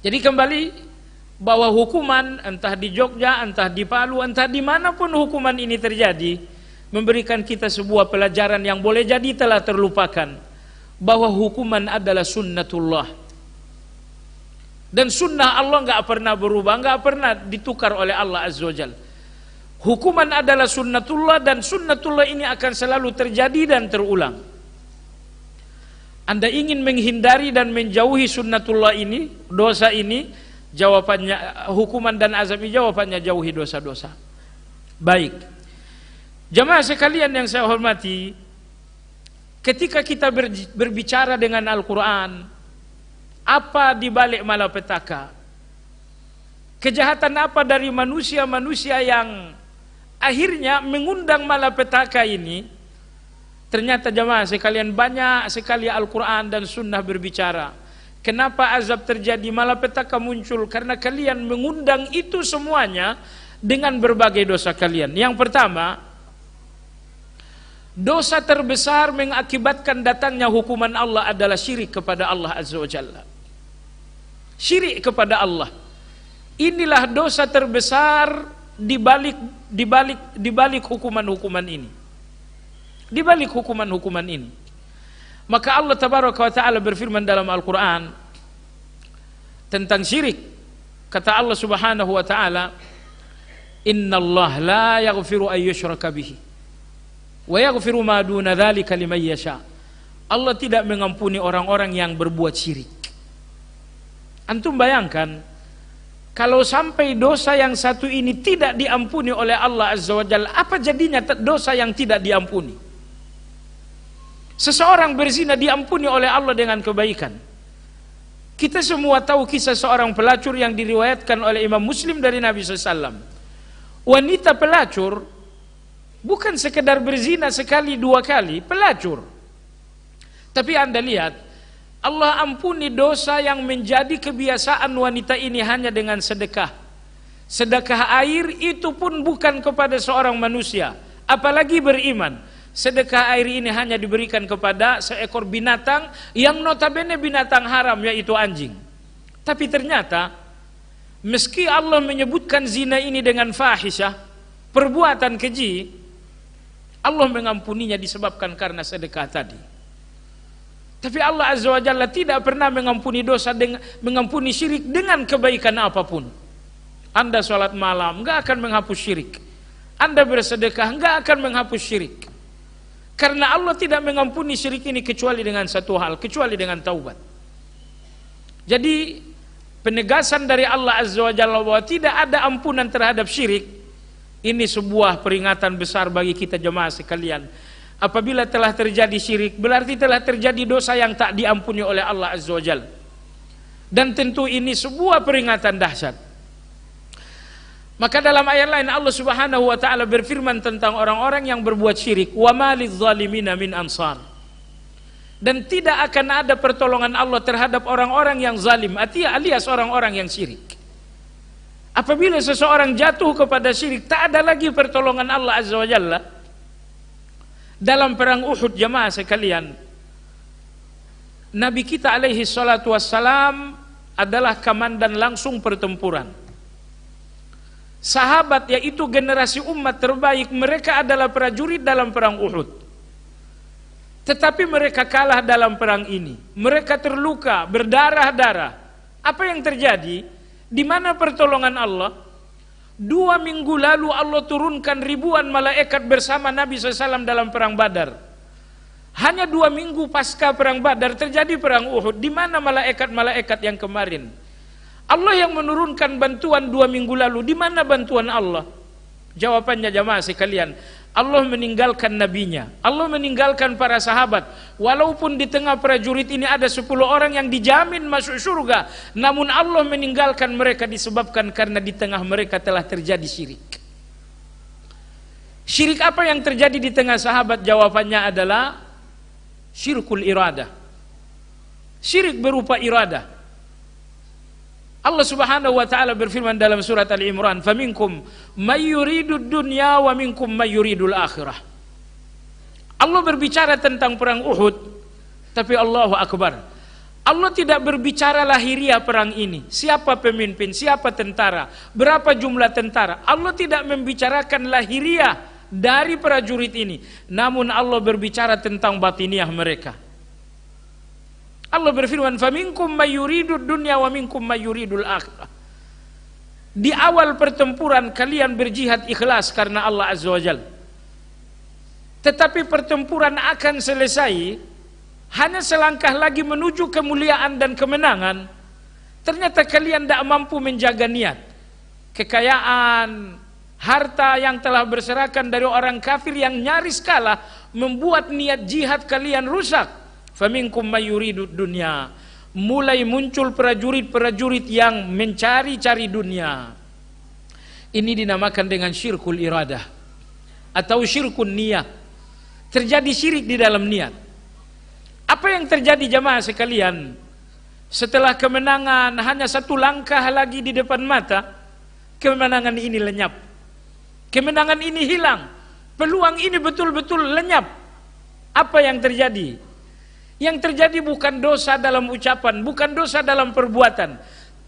Jadi kembali bahwa hukuman entah di Jogja, entah di Palu, entah dimanapun hukuman ini terjadi, memberikan kita sebuah pelajaran yang boleh jadi telah terlupakan, bahwa hukuman adalah sunnatullah. Dan sunnah Allah nggak pernah berubah, nggak pernah ditukar oleh Allah Azza wa Jalla. Hukuman adalah sunnatullah, dan sunnatullah ini akan selalu terjadi dan terulang. Anda ingin menghindari dan menjauhi sunnatullah ini, dosa ini, jawabannya hukuman dan azab ini, jawabannya jauhi dosa-dosa. Baik. Jamaah sekalian yang saya hormati, ketika kita berbicara dengan Al-Quran, apa di balik malapetaka? Kejahatan apa dari manusia-manusia yang akhirnya mengundang malapetaka ini? Ternyata jamaah sekalian, banyak sekali Al-Quran dan Sunnah berbicara. Kenapa azab terjadi, malapetaka muncul? Karena kalian mengundang itu semuanya dengan berbagai dosa kalian. Yang pertama, dosa terbesar mengakibatkan datangnya hukuman Allah adalah syirik kepada Allah Azza wa Jalla. Syirik kepada Allah. Inilah dosa terbesar di balik hukuman-hukuman ini. Di balik hukuman-hukuman ini. Maka Allah Tabaraka wa Ta'ala berfirman dalam Al-Quran tentang syirik. Kata Allah Subhanahu wa Ta'ala, "Inna Allah la yaghfiru an yushraka bihi wa yaghfiru ma duna dzalika liman yasha." Allah tidak mengampuni orang-orang yang berbuat syirik. Antum bayangkan, kalau sampai dosa yang satu ini tidak diampuni oleh Allah Azza wa Jalla, apa jadinya dosa yang tidak diampuni? Seseorang berzina diampuni oleh Allah dengan kebaikan. Kita semua tahu kisah seorang pelacur yang diriwayatkan oleh Imam Muslim dari Nabi SAW. Wanita pelacur bukan sekedar berzina sekali dua kali, pelacur. Tapi Anda lihat, Allah ampuni dosa yang menjadi kebiasaan wanita ini hanya dengan sedekah. Sedekah air itu pun bukan kepada seorang manusia, apalagi beriman. Sedekah air ini hanya diberikan kepada seekor binatang yang notabene binatang haram, yaitu anjing. Tapi ternyata meski Allah menyebutkan zina ini dengan fahisyah, perbuatan keji, Allah mengampuninya disebabkan karena sedekah tadi. Tapi Allah Azza wa Jalla tidak pernah mengampuni dosa mengampuni syirik dengan kebaikan apapun. Anda sholat malam enggak akan menghapus syirik. Anda bersedekah enggak akan menghapus syirik. Karena Allah tidak mengampuni syirik ini kecuali dengan satu hal, kecuali dengan taubat. Jadi penegasan dari Allah Azza wa Jalla bahwa tidak ada ampunan terhadap syirik, ini sebuah peringatan besar bagi kita jemaah sekalian. Apabila telah terjadi syirik, berarti telah terjadi dosa yang tak diampuni oleh Allah Azza wa Jalla. Dan tentu ini sebuah peringatan dahsyat. Maka dalam ayat lain Allah Subhanahu wa taala berfirman tentang orang-orang yang berbuat syirik, "Wa ma lidzalimina min ansar." Dan tidak akan ada pertolongan Allah terhadap orang-orang yang zalim, alias orang-orang yang syirik. Apabila seseorang jatuh kepada syirik, tak ada lagi pertolongan Allah Azza wa Jalla. Dalam perang Uhud jemaah sekalian, Nabi kita alaihi salatu wassalam adalah komandan langsung pertempuran. Sahabat yaitu generasi umat terbaik, mereka adalah prajurit dalam perang Uhud. Tetapi mereka kalah dalam perang ini. Mereka terluka, berdarah-darah. Apa yang terjadi? Di mana pertolongan Allah? 2 minggu lalu Allah turunkan ribuan malaikat bersama Nabi SAW dalam perang Badar. Hanya 2 minggu pasca perang Badar terjadi perang Uhud. Di mana malaikat-malaikat yang kemarin? Allah yang menurunkan bantuan 2 minggu lalu. Di mana bantuan Allah? Jawabannya jamaah sekalian, Allah meninggalkan nabinya, Allah meninggalkan para sahabat. Walaupun di tengah prajurit ini ada 10 orang yang dijamin masuk surga, namun Allah meninggalkan mereka disebabkan karena di tengah mereka telah terjadi syirik. Syirik apa yang terjadi di tengah sahabat? Jawabannya adalah syirkul iradah. Syirik berupa iradah. Allah Subhanahu wa taala berfirman dalam surat Al-Imran, "Faminkum may yuridud dunya wa minkum may yuridul akhirah." Allah berbicara tentang perang Uhud, tapi Allahu Akbar, Allah tidak berbicara lahiriah perang ini. Siapa pemimpin, siapa tentara, berapa jumlah tentara. Allah tidak membicarakan lahiriah dari prajurit ini. Namun Allah berbicara tentang batiniah mereka. Allah berfirman, "Faminkum may yuridud dunya wa minkum may yuridul akhirah." Di awal pertempuran kalian berjihad ikhlas karena Allah Azza wa Jalla. Tetapi pertempuran akan selesai hanya selangkah lagi menuju kemuliaan dan kemenangan. Ternyata kalian tidak mampu menjaga niat. Kekayaan, harta yang telah berserakan dari orang kafir yang nyaris kalah membuat niat jihad kalian rusak. Faminkum may yuridud dunya. Mulai muncul prajurit-prajurit yang mencari-cari dunia. Ini dinamakan dengan syirkul iradah atau syirkun niyah. Terjadi syirik di dalam niat. Apa yang terjadi jamaah sekalian? Setelah kemenangan hanya 1 langkah lagi di depan mata, kemenangan ini lenyap. Kemenangan ini hilang. Peluang ini betul-betul lenyap. Apa yang terjadi? Yang terjadi bukan dosa dalam ucapan, bukan dosa dalam perbuatan,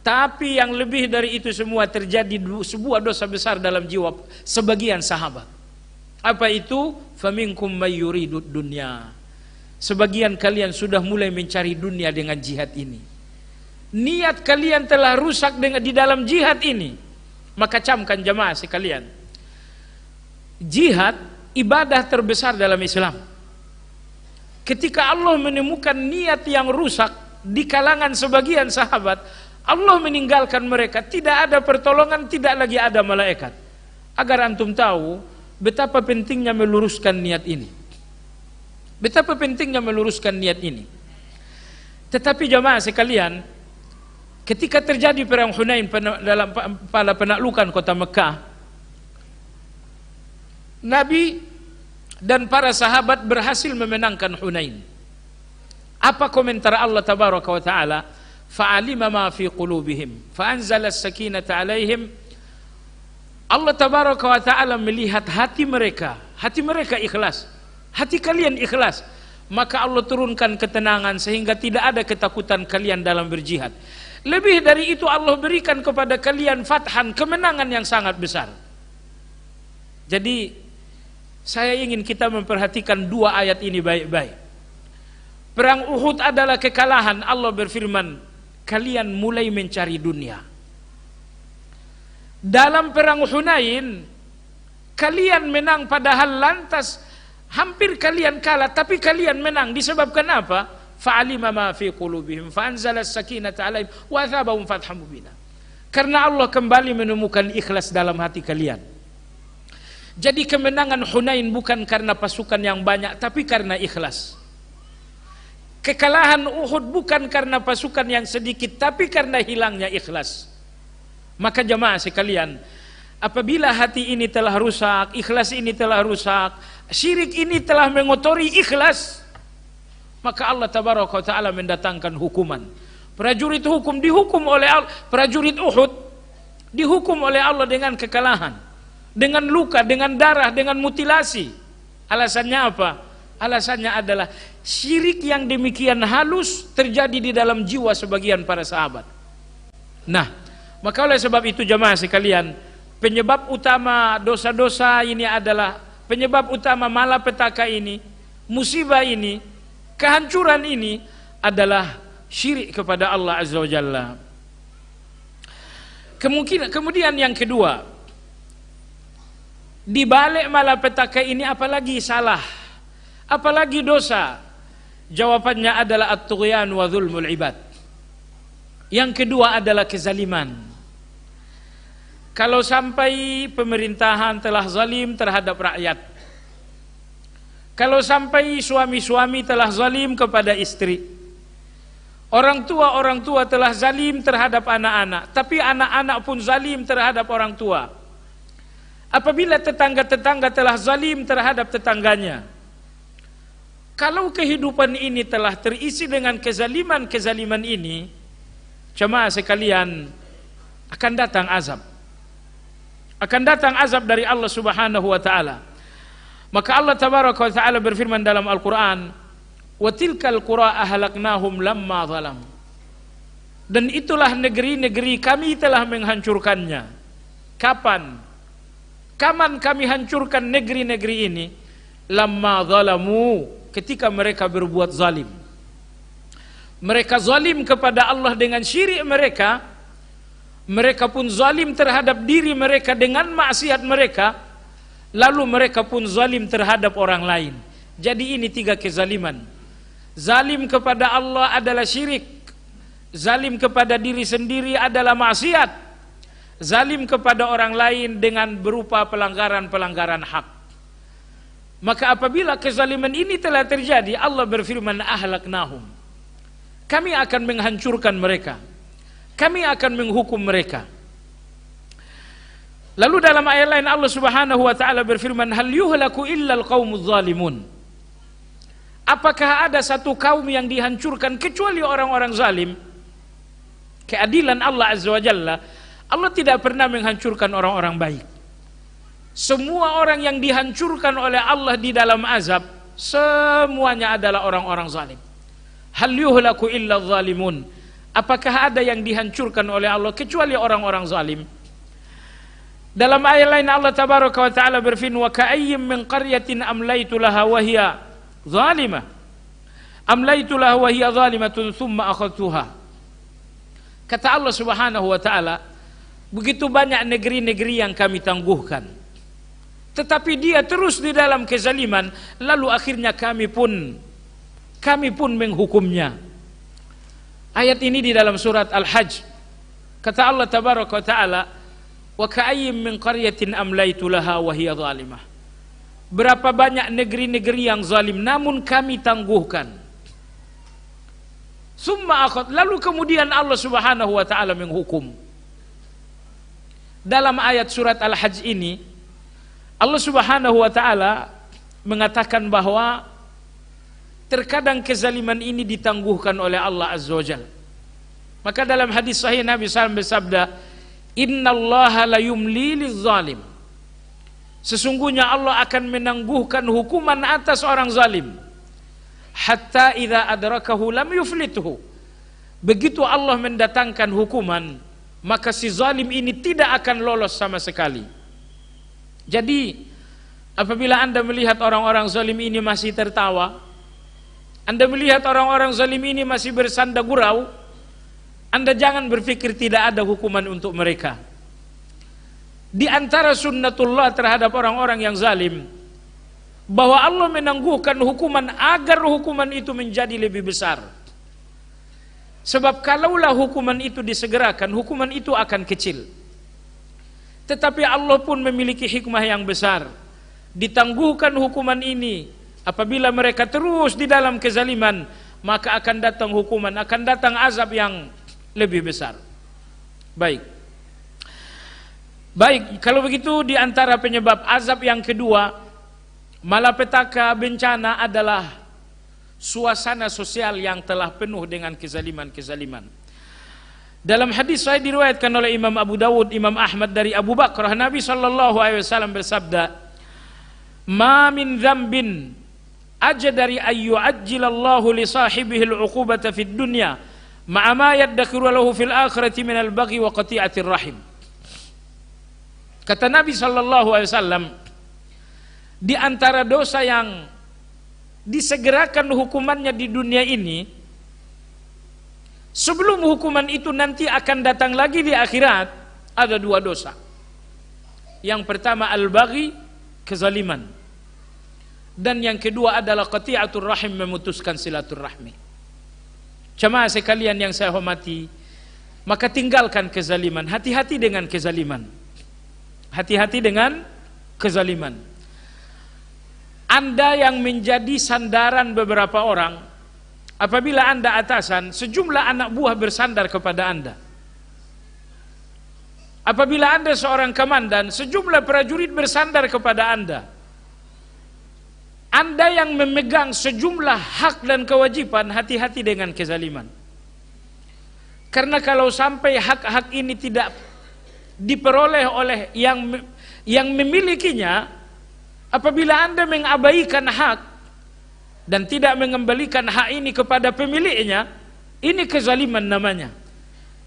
tapi yang lebih dari itu semua terjadi sebuah dosa besar dalam jiwa sebagian sahabat. Apa itu? Faminkum may yuridud dunya. Sebagian kalian sudah mulai mencari dunia dengan jihad ini. Niat kalian telah rusak di dalam jihad ini. Maka camkan jamaah sekalian, jihad ibadah terbesar dalam Islam. Ketika Allah menemukan niat yang rusak di kalangan sebagian sahabat, Allah meninggalkan mereka. Tidak ada pertolongan, tidak lagi ada malaikat. Agar antum tahu betapa pentingnya meluruskan niat ini. Betapa pentingnya meluruskan niat ini. Tetapi jamaah sekalian, ketika terjadi perang Hunain dalam pada penaklukan kota Mekah, Nabi dan para sahabat berhasil memenangkan Hunain. Apa komentar Allah tabaraka wa taala? Fa'alima ma fi qulubihim fa'anzala as-sakinata 'alaihim. Allah tabaraka wa taala melihat hati mereka ikhlas. Hati kalian ikhlas, maka Allah turunkan ketenangan sehingga tidak ada ketakutan kalian dalam berjihad. Lebih dari itu Allah berikan kepada kalian fathan, kemenangan yang sangat besar. Jadi saya ingin kita memperhatikan dua ayat ini baik-baik. Perang Uhud adalah kekalahan. Allah berfirman, kalian mulai mencari dunia. Dalam perang Hunain, kalian menang padahal lantas hampir kalian kalah, tapi kalian menang disebabkan apa? Fa'alima ma fi qulubihim fa'anzala as-sakinata 'alaihim wa athabahum fathan mubina. Karena Allah kembali menemukan ikhlas dalam hati kalian. Jadi kemenangan Hunain bukan karena pasukan yang banyak, tapi karena ikhlas. Kekalahan Uhud bukan karena pasukan yang sedikit, tapi karena hilangnya ikhlas. Maka jemaah sekalian, apabila hati ini telah rusak, ikhlas ini telah rusak, syirik ini telah mengotori ikhlas, maka Allah tabaraka wa ta'ala mendatangkan hukuman. Prajurit hukum dihukum oleh Allah, prajurit Uhud dihukum oleh Allah dengan kekalahan, dengan luka, dengan darah, dengan mutilasi. Alasannya apa? Alasannya adalah syirik yang demikian halus terjadi di dalam jiwa sebagian para sahabat. Nah, maka oleh sebab itu jemaah sekalian, penyebab utama dosa-dosa ini adalah, penyebab utama malapetaka ini, musibah ini, kehancuran ini adalah syirik kepada Allah Azza wa Jalla. Kemudian yang kedua, di balik malapetaka ini apalagi salah, apalagi dosa? Jawabannya adalah at-tughyan wa dzulmul ibad. Yang kedua adalah kezaliman. Kalau sampai pemerintahan telah zalim terhadap rakyat, kalau sampai suami-suami telah zalim kepada istri, orang tua telah zalim terhadap anak-anak, tapi anak-anak pun zalim terhadap orang tua. Apabila tetangga-tetangga telah zalim terhadap tetangganya, kalau kehidupan ini telah terisi dengan kezaliman-kezaliman ini, jemaah sekalian, akan datang azab. Akan datang azab dari Allah Subhanahu wa taala. Maka Allah tabaraka wa taala berfirman dalam Al-Qur'an, "Wa tilkal qura ahlaknahum lamma zalam." Dan itulah negeri-negeri kami telah menghancurkannya. Kapan? Kapan kami hancurkan negeri-negeri ini? Lamma zalamu, ketika mereka berbuat zalim. Mereka zalim kepada Allah dengan syirik mereka. Mereka pun zalim terhadap diri mereka dengan maksiat mereka. Lalu mereka pun zalim terhadap orang lain. Jadi ini tiga kezaliman. Zalim kepada Allah adalah syirik. Zalim kepada diri sendiri adalah maksiat. Zalim kepada orang lain dengan berupa pelanggaran-pelanggaran hak. Maka apabila kezaliman ini telah terjadi, Allah berfirman, ahlaknahum. Kami akan menghancurkan mereka. Kami akan menghukum mereka. Lalu dalam ayat lain Allah Subhanahu wa taala berfirman, hal yuhlaku illal qaumuz zalimun. Apakah ada satu kaum yang dihancurkan kecuali orang-orang zalim? Keadilan Allah Azza wa Jalla, Allah tidak pernah menghancurkan orang-orang baik. Semua orang yang dihancurkan oleh Allah di dalam azab, semuanya adalah orang-orang zalim. Hal yuhlaku illa zalimun. Apakah ada yang dihancurkan oleh Allah kecuali orang-orang zalim? Dalam ayat lain Allah tabaraka wa taala berfirman, wa ka'ayyim min qaryatin amlaytu laha wa hiya zalimah. Amlaytu laha wa hiya zalimatun thumma akhadtuha. Kata Allah Subhanahu wa taala, begitu banyak negeri-negeri yang kami tangguhkan, tetapi dia terus di dalam kezaliman, lalu akhirnya kami pun menghukumnya. Ayat ini di dalam surat Al-Hajj. Kata Allah tabaraka wa taala, wa ka'ayyim min qaryatin amlaytu laha wa hiya zalimah. Berapa banyak negeri-negeri yang zalim namun kami tangguhkan. Summa akhad, lalu kemudian Allah Subhanahu wa taala menghukum. Dalam ayat surat Al-Hajj ini Allah Subhanahu wa taala mengatakan bahwa terkadang kezaliman ini ditangguhkan oleh Allah Azza wa Jalla. Maka dalam hadis sahih Nabi SAW bersabda, innallaha la yumli liz-zalim. Sesungguhnya Allah akan menangguhkan hukuman atas orang zalim. Hatta idza adrakahu lam yuflituhu. Begitu Allah mendatangkan hukuman, maka si zalim ini tidak akan lolos sama sekali. Jadi Apabila Anda melihat orang-orang zalim ini masih tertawa, Anda melihat orang-orang zalim ini masih bersanda gurau, Anda jangan berpikir tidak ada hukuman untuk mereka. Di antara sunnatullah terhadap orang-orang yang zalim, bahwa Allah menangguhkan hukuman agar hukuman itu menjadi lebih besar. Sebab kalaulah hukuman itu disegerakan, hukuman itu akan kecil. Tetapi Allah pun memiliki hikmah yang besar. Ditangguhkan hukuman ini, apabila mereka terus di dalam kezaliman, maka akan datang hukuman, akan datang azab yang lebih besar. Baik, kalau begitu di antara penyebab azab yang kedua, malapetaka, bencana adalah suasana sosial yang telah penuh dengan kezaliman-kezaliman. Dalam hadis saya diriwayatkan oleh Imam Abu Dawud, Imam Ahmad dari Abu Bakrah, Nabi SAW bersabda, "Ma min dzambin ajdari ayyu ajjilallahu li sahibihi al-uqubata fid dunya ma'a ma yaddakhiru lahu fil akhirati min al-baghi wa qati'atir rahim." Kata Nabi SAW, di antara dosa yang disegerakan hukumannya di dunia ini, sebelum hukuman itu nanti akan datang lagi di akhirat, ada dua dosa. Yang pertama al-baghi, kezaliman. Dan yang kedua adalah qati'atur rahim, memutuskan silaturahmi. Jemaah sekalian yang saya hormati, maka tinggalkan kezaliman, hati-hati dengan kezaliman. Hati-hati dengan kezaliman. Anda yang menjadi sandaran beberapa orang, apabila Anda atasan, sejumlah anak buah bersandar kepada Anda. Apabila Anda seorang komandan, sejumlah prajurit bersandar kepada Anda. Anda yang memegang sejumlah hak dan kewajiban, hati-hati dengan kezaliman. Karena kalau sampai hak-hak ini tidak diperoleh oleh yang memilikinya, apabila Anda mengabaikan hak dan tidak mengembalikan hak ini kepada pemiliknya, ini kezaliman namanya.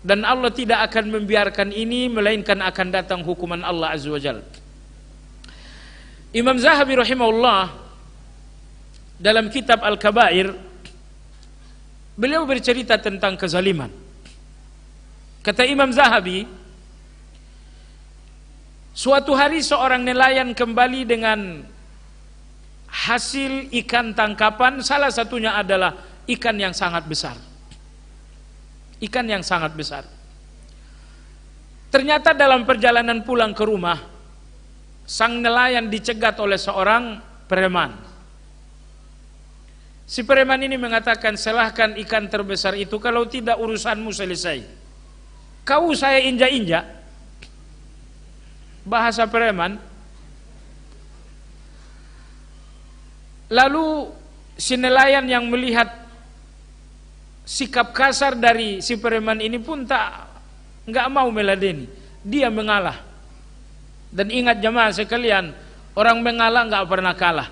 Dan Allah tidak akan membiarkan ini, melainkan akan datang hukuman Allah Azza wa Jalla. Imam Zahabi rahimahullah dalam kitab Al-Kabair, beliau bercerita tentang kezaliman. Kata Imam Zahabi, suatu hari seorang nelayan kembali dengan hasil ikan tangkapan, salah satunya adalah ikan yang sangat besar. Ikan yang sangat besar. Ternyata dalam perjalanan pulang ke rumah, sang nelayan dicegat oleh seorang preman. Si preman ini mengatakan, "Serahkan ikan terbesar itu, kalau tidak urusanmu selesai. Kau saya injak-injak." Bahasa preman. Lalu si nelayan yang melihat sikap kasar dari si preman ini pun nggak mau meladeni. Dia mengalah. Dan ingat jemaah sekalian, orang mengalah nggak pernah kalah.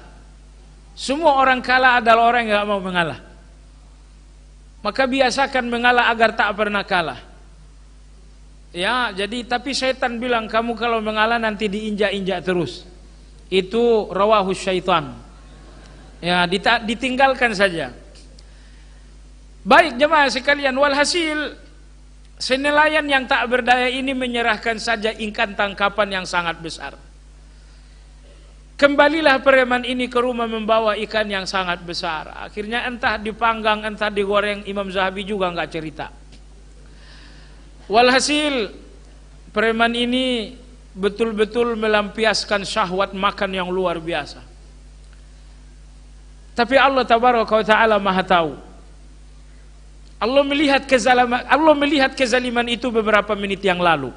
Semua orang kalah adalah orang yang nggak mau mengalah. Maka biasakan mengalah agar tak pernah kalah. Ya, jadi tapi syaitan bilang, kamu kalau mengalah nanti diinjak-injak terus. Itu rawahus syaitan. Ya, ditinggalkan saja. Baik jemaah sekalian, walhasil si nelayan yang tak berdaya ini menyerahkan saja ikan tangkapan yang sangat besar. Kembalilah preman ini ke rumah membawa ikan yang sangat besar. Akhirnya entah dipanggang, entah digoreng. Imam Zahabi juga nggak cerita. Walhasil preman ini betul-betul melampiaskan syahwat makan yang luar biasa. Tapi Allah tabaraka wa ta'ala maha tahu. Allah melihat kezaliman itu beberapa menit yang lalu.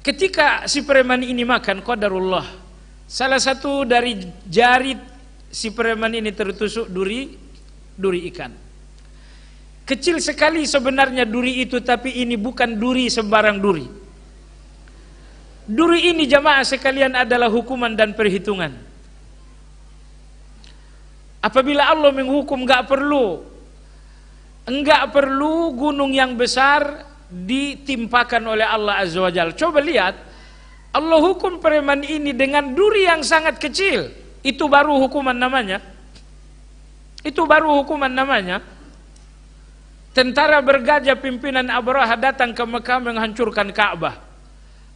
Ketika si preman ini makan, qadarullah, salah satu dari jari si preman ini tertusuk duri ikan. Kecil sekali sebenarnya duri itu, tapi ini bukan duri sembarang duri. Duri ini jamaah sekalian adalah hukuman dan perhitungan. Apabila Allah menghukum, enggak perlu gunung yang besar ditimpakan oleh Allah Azza wa Jalla. Coba lihat, Allah hukum preman ini dengan duri yang sangat kecil. Itu baru hukuman namanya. Itu baru hukuman namanya. Tentara bergajah pimpinan Abraha datang ke Mekah menghancurkan Ka'bah.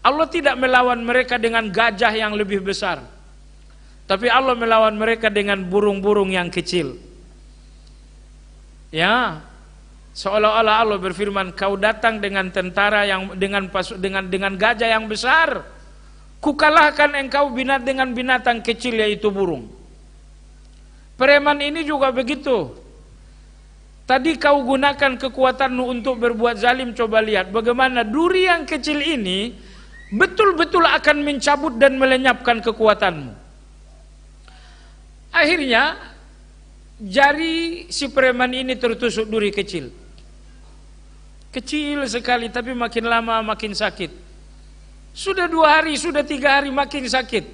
Allah tidak melawan mereka dengan gajah yang lebih besar, tapi Allah melawan mereka dengan burung-burung yang kecil. Ya, seolah-olah Allah berfirman, kau datang dengan tentara yang dengan gajah yang besar, kukalahkan engkau dengan binatang kecil yaitu burung. Preman ini juga begitu. Tadi kau gunakan kekuatanmu untuk berbuat zalim, coba lihat bagaimana duri yang kecil ini betul-betul akan mencabut dan melenyapkan kekuatanmu. Akhirnya jari si preman ini tertusuk duri kecil. Kecil sekali, tapi makin lama makin sakit. Sudah 2 hari, sudah 3 hari makin sakit.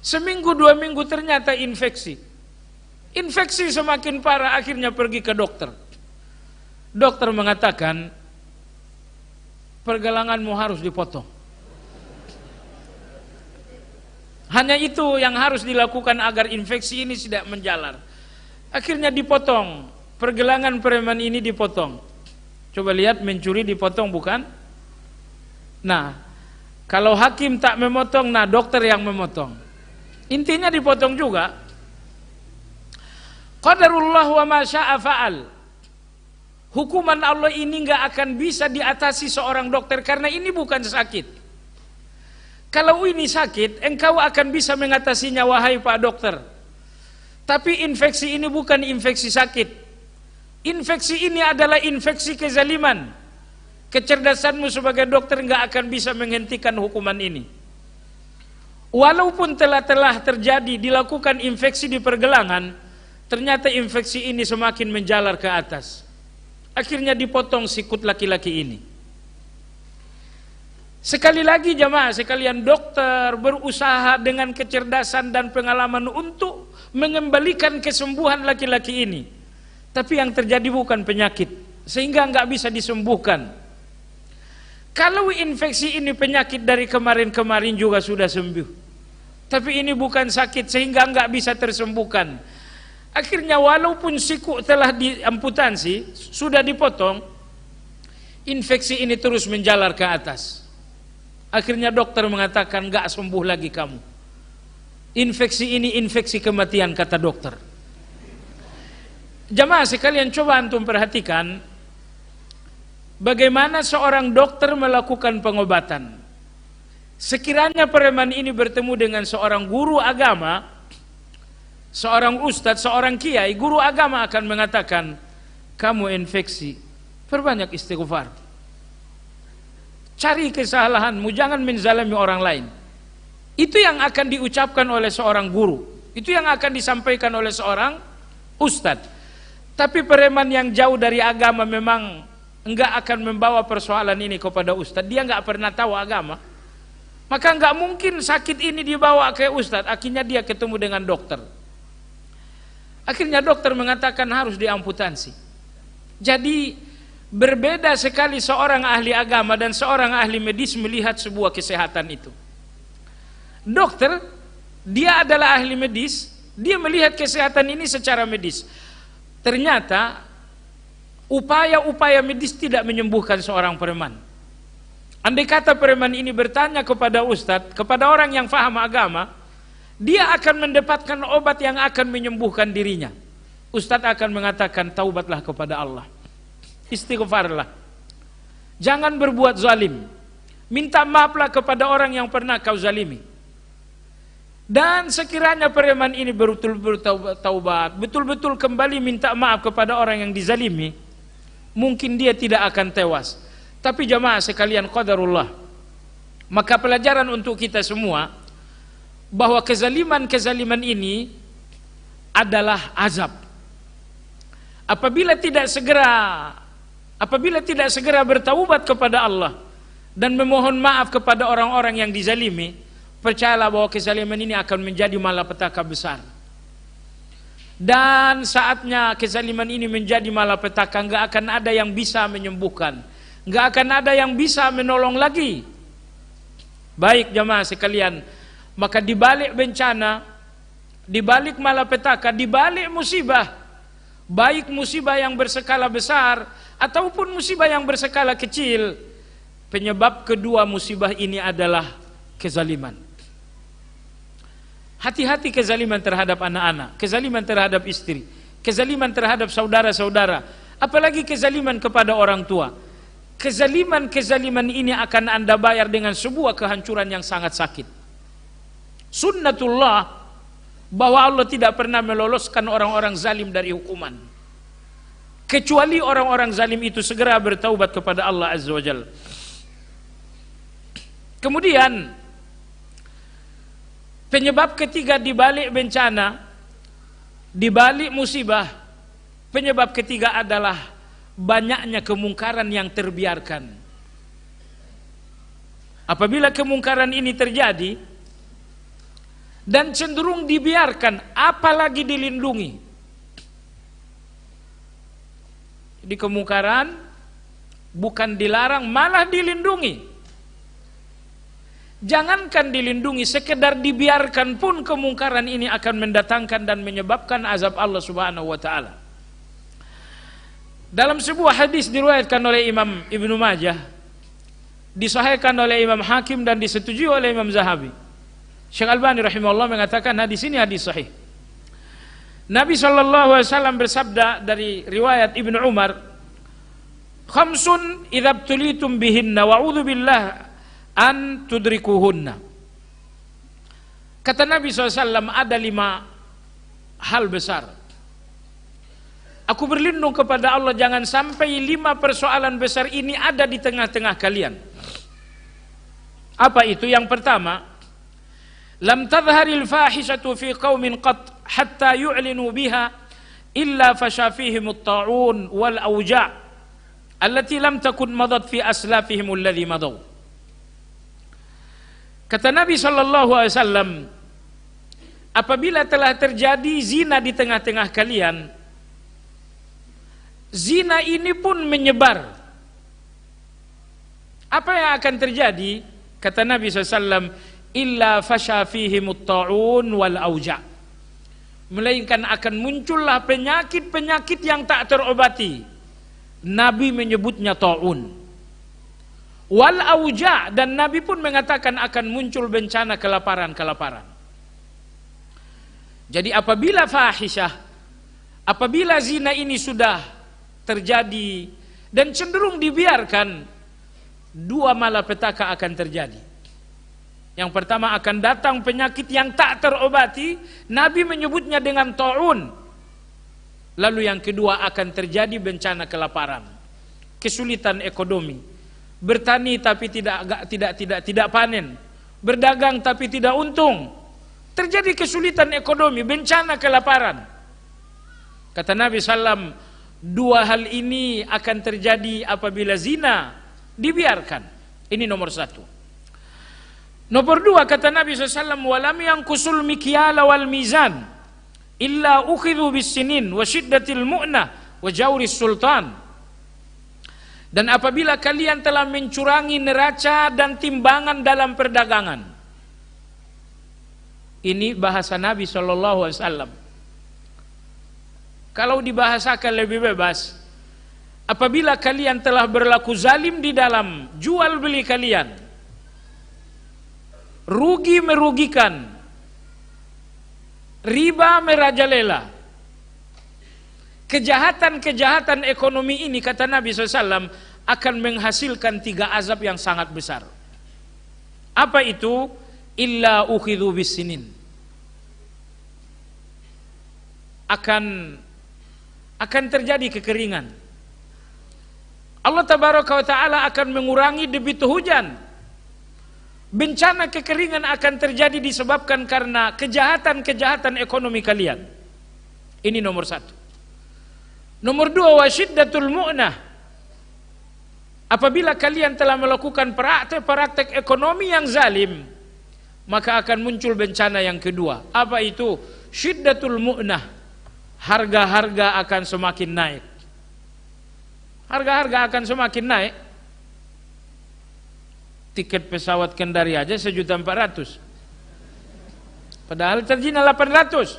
Seminggu 2 minggu ternyata infeksi. Infeksi semakin parah, akhirnya pergi ke dokter. Dokter mengatakan, pergelanganmu harus dipotong. Hanya itu yang harus dilakukan agar infeksi ini tidak menjalar. Akhirnya dipotong, pergelangan preman ini dipotong. Coba lihat, mencuri dipotong bukan? Nah, kalau hakim tak memotong, nah dokter yang memotong. Intinya dipotong juga. Qadarullah wa ma syaa fa'al. Hukuman Allah ini enggak akan bisa diatasi seorang dokter karena ini bukan sakit. Kalau ini sakit, engkau akan bisa mengatasinya wahai Pak Dokter. Tapi infeksi ini bukan infeksi sakit. Infeksi ini adalah infeksi kezaliman. Kecerdasanmu sebagai dokter enggak akan bisa menghentikan hukuman ini. Walaupun telah terjadi dilakukan infeksi di pergelangan, ternyata infeksi ini semakin menjalar ke atas. Akhirnya dipotong sikut laki-laki ini. Sekali lagi jamaah sekalian, dokter berusaha dengan kecerdasan dan pengalaman untuk mengembalikan kesembuhan laki-laki ini. Tapi yang terjadi bukan penyakit, sehingga nggak bisa disembuhkan. Kalau infeksi ini penyakit dari kemarin-kemarin juga sudah sembuh. Tapi ini bukan sakit sehingga nggak bisa tersembuhkan. Akhirnya walaupun siku telah diamputasi, sudah dipotong, infeksi ini terus menjalar ke atas. Akhirnya dokter mengatakan, enggak sembuh lagi kamu. Infeksi ini infeksi kematian, kata dokter. Jamaah sekalian, coba antum perhatikan bagaimana seorang dokter melakukan pengobatan. Sekiranya preman ini bertemu dengan seorang guru agama, seorang ustadz, seorang kiai, guru agama akan mengatakan, kamu infeksi, perbanyak istighfar, cari kesalahanmu, jangan menzalimi orang lain. Itu yang akan diucapkan oleh seorang guru, itu yang akan disampaikan oleh seorang ustadz. Tapi preman yang jauh dari agama memang enggak akan membawa persoalan ini kepada ustadz. Dia enggak pernah tahu agama, maka enggak mungkin sakit ini dibawa ke ustadz. Akhirnya dia ketemu dengan dokter. Akhirnya dokter mengatakan harus diamputasi. Jadi berbeda sekali seorang ahli agama dan seorang ahli medis melihat sebuah kesehatan itu. Dokter, dia adalah ahli medis, dia melihat kesehatan ini secara medis. Ternyata upaya-upaya medis tidak menyembuhkan seorang preman. Andai kata preman ini bertanya kepada ustadz, kepada orang yang faham agama, dia akan mendapatkan obat yang akan menyembuhkan dirinya. Ustadz akan mengatakan, taubatlah kepada Allah, istighfarlah, jangan berbuat zalim, minta maaflah kepada orang yang pernah kau zalimi. Dan sekiranya preman ini betul-betul taubat, betul-betul kembali minta maaf kepada orang yang dizalimi, mungkin dia tidak akan tewas. Tapi jamaah sekalian, qadarullah. Maka pelajaran untuk kita semua bahwa kezaliman ini adalah azab. Apabila tidak segera bertaubat kepada Allah dan memohon maaf kepada orang-orang yang dizalimi, percayalah bahwa kezaliman ini akan menjadi malapetaka besar. Dan saatnya kezaliman ini menjadi malapetaka, enggak akan ada yang bisa menyembuhkan, enggak akan ada yang bisa menolong lagi. Baik jamaah sekalian, maka di balik bencana, di balik malapetaka, di balik musibah, baik musibah yang berskala besar ataupun musibah yang berskala kecil, penyebab kedua musibah ini adalah kezaliman. Hati-hati kezaliman terhadap anak-anak, kezaliman terhadap istri, kezaliman terhadap saudara-saudara, apalagi kezaliman kepada orang tua. Kezaliman-kezaliman ini akan Anda bayar dengan sebuah kehancuran yang sangat sakit. Sunnatullah, bahwa Allah tidak pernah meloloskan orang-orang zalim dari hukuman, kecuali orang-orang zalim itu segera bertaubat kepada Allah Azza wa Jalla. Kemudian penyebab ketiga di balik bencana, di balik musibah, penyebab ketiga adalah banyaknya kemungkaran yang terbiarkan. Apabila kemungkaran ini terjadi dan cenderung dibiarkan, apalagi dilindungi. Jadi kemungkaran bukan dilarang, malah dilindungi. Jangankan dilindungi, sekedar dibiarkan pun kemungkaran ini akan mendatangkan dan menyebabkan azab Allah Subhanahu wa taala. Dalam sebuah hadis diriwayatkan oleh Imam Ibnu Majah, disahihkan oleh Imam Hakim dan disetujui oleh Imam Zahabi. Syekh Albani rahimahullah mengatakan hadis ini hadis sahih. Nabi sallallahu alaihi wasallam bersabda dari riwayat Ibnu Umar, "Khamsun idza btulitum bihinna wa'udzu billah an tudrikuhunna." Kata Nabi SAW, ada 5 hal besar. Aku berlindung kepada Allah jangan sampai 5 persoalan besar ini ada di tengah-tengah kalian. Apa itu? Yang pertama, lam tadhharil fahishatu fi qaumin qat hatta yu'linu biha illa fasha fihim at-ta'un wal awja' allati lam takun madat fi aslafihim alladhi madaw. Kata Nabi sallallahu alaihi wasallam, apabila telah terjadi zina di tengah-tengah kalian, zina ini pun menyebar. Apa yang akan terjadi? Kata Nabi SAW, illa fasha fihimut ta'un wal auja', melainkan akan muncullah penyakit-penyakit yang tak terobati. Nabi menyebutnya ta'un wal auja', dan Nabi pun mengatakan akan muncul bencana kelaparan-kelaparan. Jadi apabila fahisyah, apabila zina ini sudah terjadi dan cenderung dibiarkan, 2 malapetaka akan terjadi. Yang pertama, akan datang penyakit yang tak terobati, Nabi menyebutnya dengan ta'un. Lalu yang kedua, akan terjadi bencana kelaparan, kesulitan ekonomi, bertani tapi tidak panen, berdagang tapi tidak untung, terjadi kesulitan ekonomi, bencana kelaparan. Kata Nabi SAW, 2 hal ini akan terjadi apabila zina dibiarkan. Ini nomor 1. Nomor 2, kata Nabi SAW, walam yanqusul mikyala wal mizan illa ukhidhu bis sinin wa syiddatil mu'nah wa jawris sultan. Dan apabila kalian telah mencurangi neraca dan timbangan dalam perdagangan. Ini bahasa Nabi SAW. Kalau dibahasakan lebih bebas, apabila kalian telah berlaku zalim di dalam jual beli kalian, rugi merugikan, riba merajalela, kejahatan-kejahatan ekonomi ini, kata Nabi SAW, akan menghasilkan 3 azab yang sangat besar. Apa itu? Illa ukhidhu bisinin. Akan terjadi kekeringan. Allah tabaraka wa ta'ala akan mengurangi debit hujan. Bencana kekeringan akan terjadi disebabkan karena kejahatan-kejahatan ekonomi kalian. Ini nomor 1. Nomor 2, wasyiddatul mu'nah. Apabila kalian telah melakukan praktek-praktek ekonomi yang zalim, maka akan muncul bencana yang kedua. Apa itu? Syiddatul mu'nah. Harga-harga akan semakin naik. Harga-harga akan semakin naik. Tiket pesawat Kendari aja 1.400.000. Padahal terjina 800.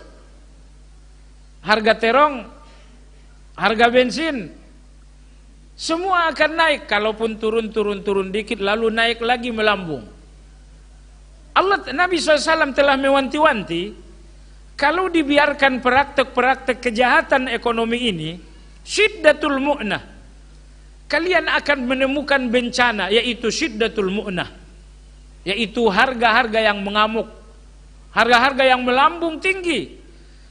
Harga terong, harga bensin, semua akan naik. Kalaupun turun dikit, lalu naik lagi melambung. Nabi SAW telah mewanti-wanti, kalau dibiarkan praktek-praktek kejahatan ekonomi ini, syiddatul mu'nah, kalian akan menemukan bencana, yaitu syiddatul mu'nah, yaitu harga-harga yang mengamuk, harga-harga yang melambung tinggi,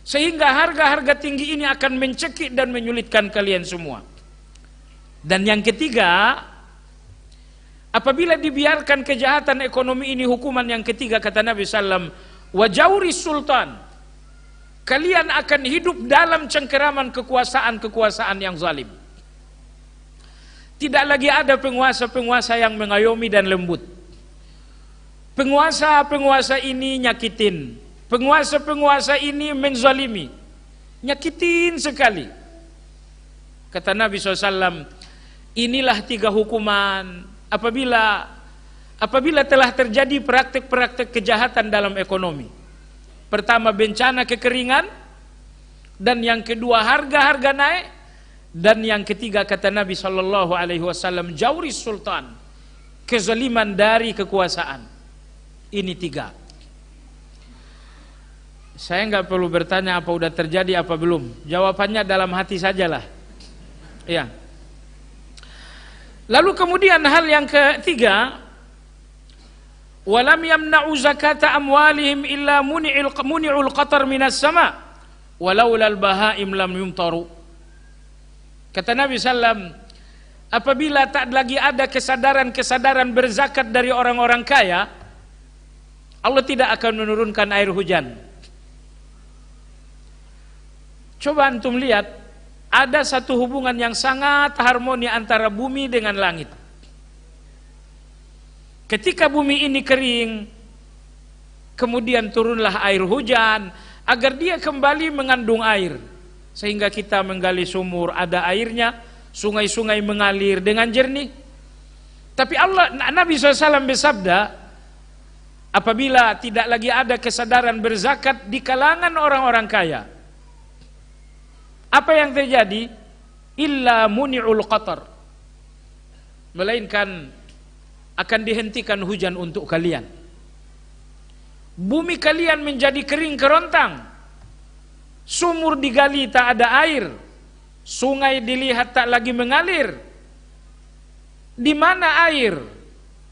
sehingga harga-harga tinggi ini akan mencekik dan menyulitkan kalian semua. Dan yang ketiga, apabila dibiarkan kejahatan ekonomi ini, hukuman yang ketiga kata Nabi SAW, wajauri sultan, kalian akan hidup dalam cengkeraman kekuasaan yang zalim. Tidak lagi ada penguasa-penguasa yang mengayomi dan lembut. Penguasa-penguasa ini nyakitin, penguasa-penguasa ini menzalimi, nyakitin sekali. Kata Nabi SAW, inilah 3 hukuman apabila telah terjadi praktek-praktek kejahatan dalam ekonomi. Pertama, bencana kekeringan, dan yang kedua harga-harga naik, dan yang ketiga kata Nabi SAW, jauri sultan, kezaliman dari kekuasaan. Ini 3. Saya nggak perlu bertanya apa udah terjadi apa belum. Jawabannya dalam hati sajalah. Ya. Lalu kemudian hal yang ketiga, walam yamna'u zakata amwalihim illa muni'ul qatar minas sama walaulal bahaim lam yumtaru. Kata Nabi SAW, apabila tak lagi ada kesadaran berzakat dari orang-orang kaya, Allah tidak akan menurunkan air hujan. Coba antum lihat, ada satu hubungan yang sangat harmoni antara bumi dengan langit. Ketika bumi ini kering, kemudian turunlah air hujan agar dia kembali mengandung air, sehingga kita menggali sumur, ada airnya, sungai-sungai mengalir dengan jernih. Tapi Nabi SAW bersabda, apabila tidak lagi ada kesadaran berzakat di kalangan orang-orang kaya, apa yang terjadi? Illa muni'ul qatar, melainkan akan dihentikan hujan untuk kalian. Bumi kalian menjadi kering kerontang, sumur digali tak ada air, sungai dilihat tak lagi mengalir. Di mana air?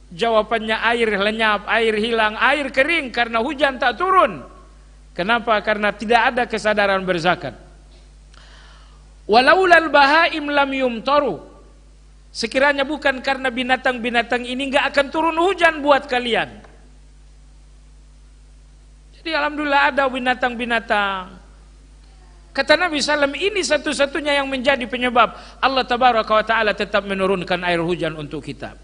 Jawabannya air lenyap, air hilang, air kering karena hujan tak turun. Kenapa? Karena tidak ada kesadaran berzakat. Walaulal bahaim lam yumtaru, sekiranya bukan karena binatang-binatang ini, enggak akan turun hujan buat kalian. Jadi alhamdulillah ada binatang-binatang. Kata Nabi SAW, ini satu-satunya yang menjadi penyebab Allah Tabaraka wa Ta'ala tetap menurunkan air hujan untuk kita.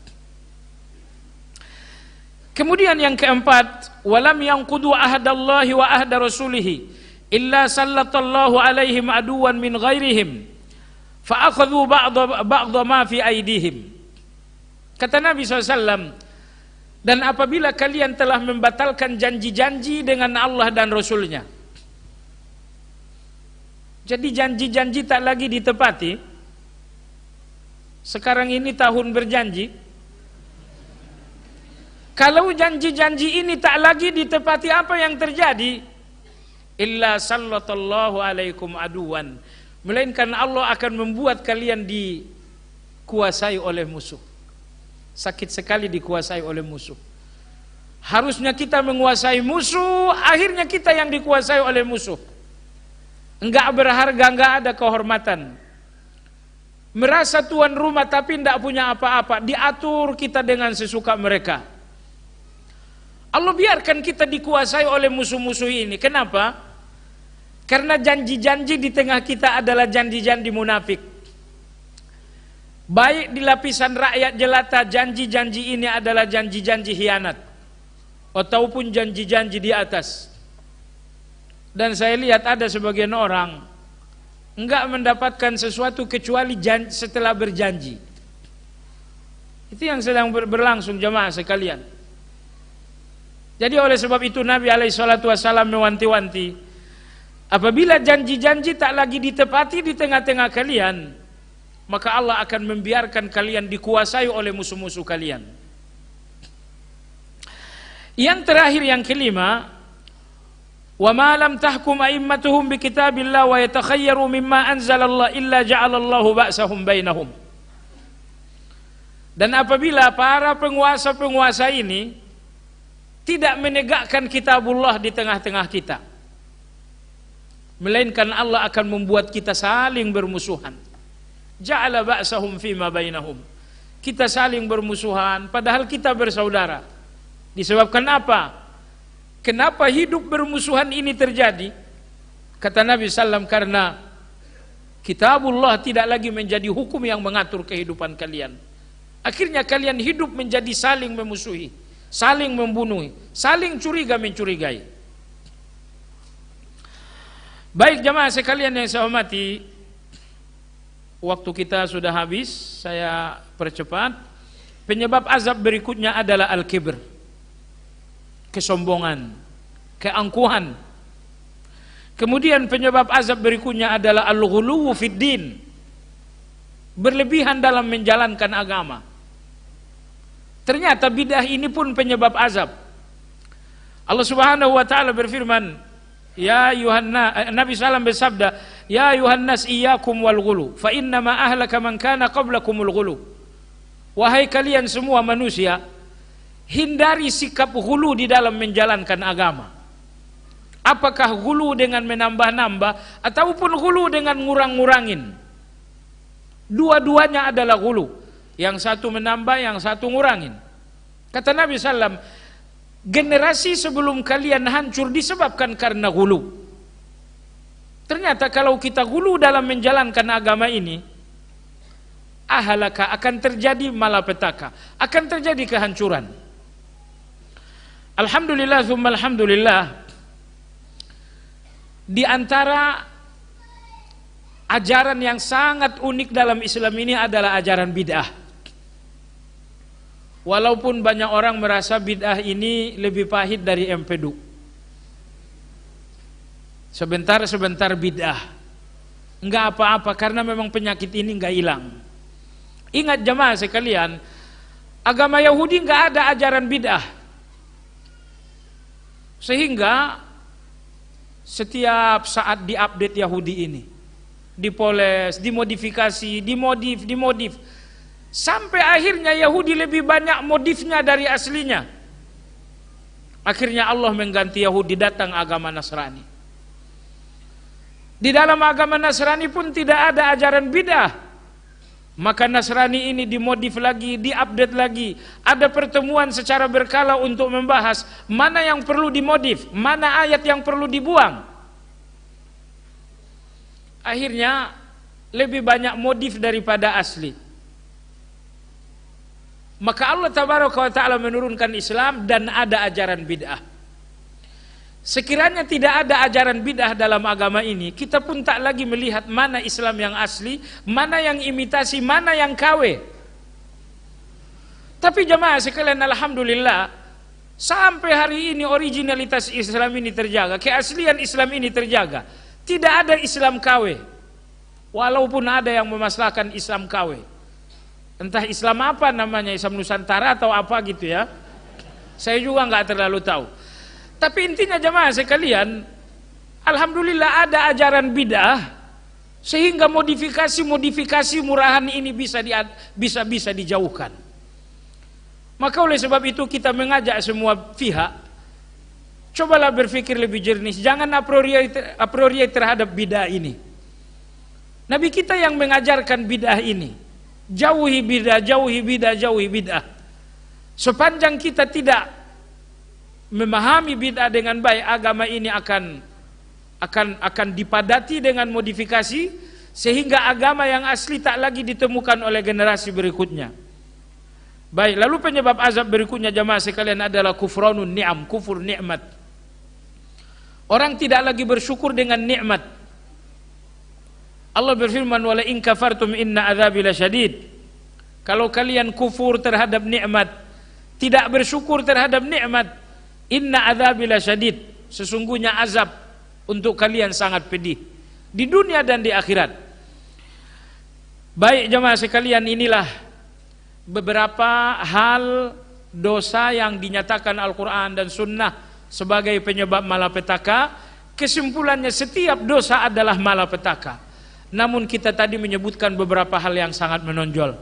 Kemudian yang keempat, walam yanqudu ahdallahi wa ahda rasulihi illa sallatallahu alaihim aduwan min ghairihim fa akhadhu ba'dha ma fi aidihim. Kata Nabi SAW, dan apabila kalian telah membatalkan janji-janji dengan Allah dan Rasulnya, jadi janji-janji tak lagi ditepati. Sekarang ini tahun berjanji, kalau janji-janji ini tak lagi ditepati, apa yang terjadi? Illa sallallahu alaikum aduwan, melainkan Allah akan membuat kalian dikuasai oleh musuh. Sakit sekali dikuasai oleh musuh. Harusnya kita menguasai musuh, akhirnya kita yang dikuasai oleh musuh. Enggak berharga, enggak ada kehormatan. Merasa tuan rumah tapi enggak punya apa-apa, diatur kita dengan sesuka mereka. Allah biarkan kita dikuasai oleh musuh-musuh ini. Kenapa? Karena janji-janji di tengah kita adalah janji-janji munafik. Baik di lapisan rakyat jelata, janji-janji ini adalah janji-janji khianat, ataupun janji-janji di atas. Dan saya lihat ada sebagian orang enggak mendapatkan sesuatu kecuali setelah berjanji. Itu yang sedang berlangsung jamaah sekalian. Jadi oleh sebab itu Nabi SAW mewanti-wanti, apabila janji-janji tak lagi ditepati di tengah-tengah kalian, maka Allah akan membiarkan kalian dikuasai oleh musuh-musuh kalian. Yang terakhir, yang kelima, wa ma lam tahkum a'immatuhum bi kitabillah wa yatakhayyaru mimma anzalallah illa ja'alallahu ba'sahum bainahum. Dan apabila para penguasa-penguasa ini tidak menegakkan kitabullah di tengah-tengah kita, melainkan Allah akan membuat kita saling bermusuhan. Ja'ala ba'sahum fima bainahum. Kita saling bermusuhan padahal kita bersaudara. Disebabkan apa? Kenapa hidup bermusuhan ini terjadi? Kata Nabi SAW, karena kitabullah tidak lagi menjadi hukum yang mengatur kehidupan kalian. Akhirnya kalian hidup menjadi saling memusuhi, saling membunuh, saling curiga-mencurigai. Baik jamaah sekalian yang saya hormati, waktu kita sudah habis, saya percepat. Penyebab azab berikutnya adalah al-kibr, kesombongan, keangkuhan. Kemudian penyebab azab berikutnya adalah al-ghuluwu fid din, berlebihan dalam menjalankan agama. Ternyata bidah ini pun penyebab azab. Allah Subhanahu wa taala berfirman, ya Yuhanna, Nabi sallallahu bersabda, ya Yuhannas iyyakum wal ghulu fa inna ma ahlaka man kana qablakumul ghulu. Wahai kalian semua manusia, hindari sikap ghulu di dalam menjalankan agama. Apakah ghulu dengan menambah-nambah ataupun ghulu dengan ngurang-ngurangin? Dua-duanya adalah ghulu. Yang satu menambah, yang satu ngurangin. Kata Nabi SAW, generasi sebelum kalian hancur disebabkan karena ghulu. Ternyata kalau kita ghulu dalam menjalankan agama ini, ahalaka, akan terjadi malapetaka, akan terjadi kehancuran. Alhamdulillah, thumma alhamdulillah, di antara ajaran yang sangat unik dalam Islam ini adalah ajaran bid'ah. Walaupun banyak orang merasa bid'ah ini lebih pahit dari empedu. Sebentar-sebentar bid'ah, enggak apa-apa karena memang penyakit ini enggak hilang. Ingat jemaah sekalian, agama Yahudi enggak ada ajaran bid'ah. Sehingga setiap saat diupdate Yahudi ini, dipoles, dimodifikasi, dimodif. Sampai akhirnya Yahudi lebih banyak modifnya dari aslinya. Akhirnya Allah mengganti Yahudi, datang agama Nasrani. Di dalam agama Nasrani pun tidak ada ajaran bid'ah. Maka Nasrani ini dimodif lagi, diupdate lagi. Ada pertemuan secara berkala untuk membahas mana yang perlu dimodif, mana ayat yang perlu dibuang. Akhirnya lebih banyak modif daripada asli. Maka Allah Tabaraka wa Ta'ala menurunkan Islam dan ada ajaran bid'ah. Sekiranya tidak ada ajaran bid'ah dalam agama ini, kita pun tak lagi melihat mana Islam yang asli, mana yang imitasi, mana yang KW. Tapi jemaah sekalian, alhamdulillah, sampai hari ini originalitas Islam ini terjaga, keaslian Islam ini terjaga. Tidak ada Islam KW. Walaupun ada yang memaslahkan Islam KW. Entah Islam apa namanya, Islam Nusantara atau apa gitu ya. Saya juga nggak terlalu tahu. Tapi intinya jemaah sekalian, alhamdulillah ada ajaran bid'ah sehingga modifikasi murahan ini bisa dijauhkan. Maka oleh sebab itu kita mengajak semua pihak, cobalah berpikir lebih jernih, jangan a priori terhadap bid'ah ini. Nabi kita yang mengajarkan bid'ah ini, jauhi bid'ah. Sepanjang kita tidak memahami bid'ah dengan baik, agama ini akan dipadati dengan modifikasi sehingga agama yang asli tak lagi ditemukan oleh generasi berikutnya. Baik, lalu penyebab azab berikutnya jamaah sekalian adalah kufranun ni'am, kufur nikmat. Orang tidak lagi bersyukur dengan nikmat. Allah berfirman, wala in kafartum inna adzabi lasyadid. Kalau kalian kufur terhadap nikmat, tidak bersyukur terhadap nikmat, inna adzabila syadid, sesungguhnya azab untuk kalian sangat pedih di dunia dan di akhirat. Baik jemaah sekalian, inilah beberapa hal dosa yang dinyatakan Al-Quran dan Sunnah sebagai penyebab malapetaka. Kesimpulannya, setiap dosa adalah malapetaka. Namun kita tadi menyebutkan beberapa hal yang sangat menonjol.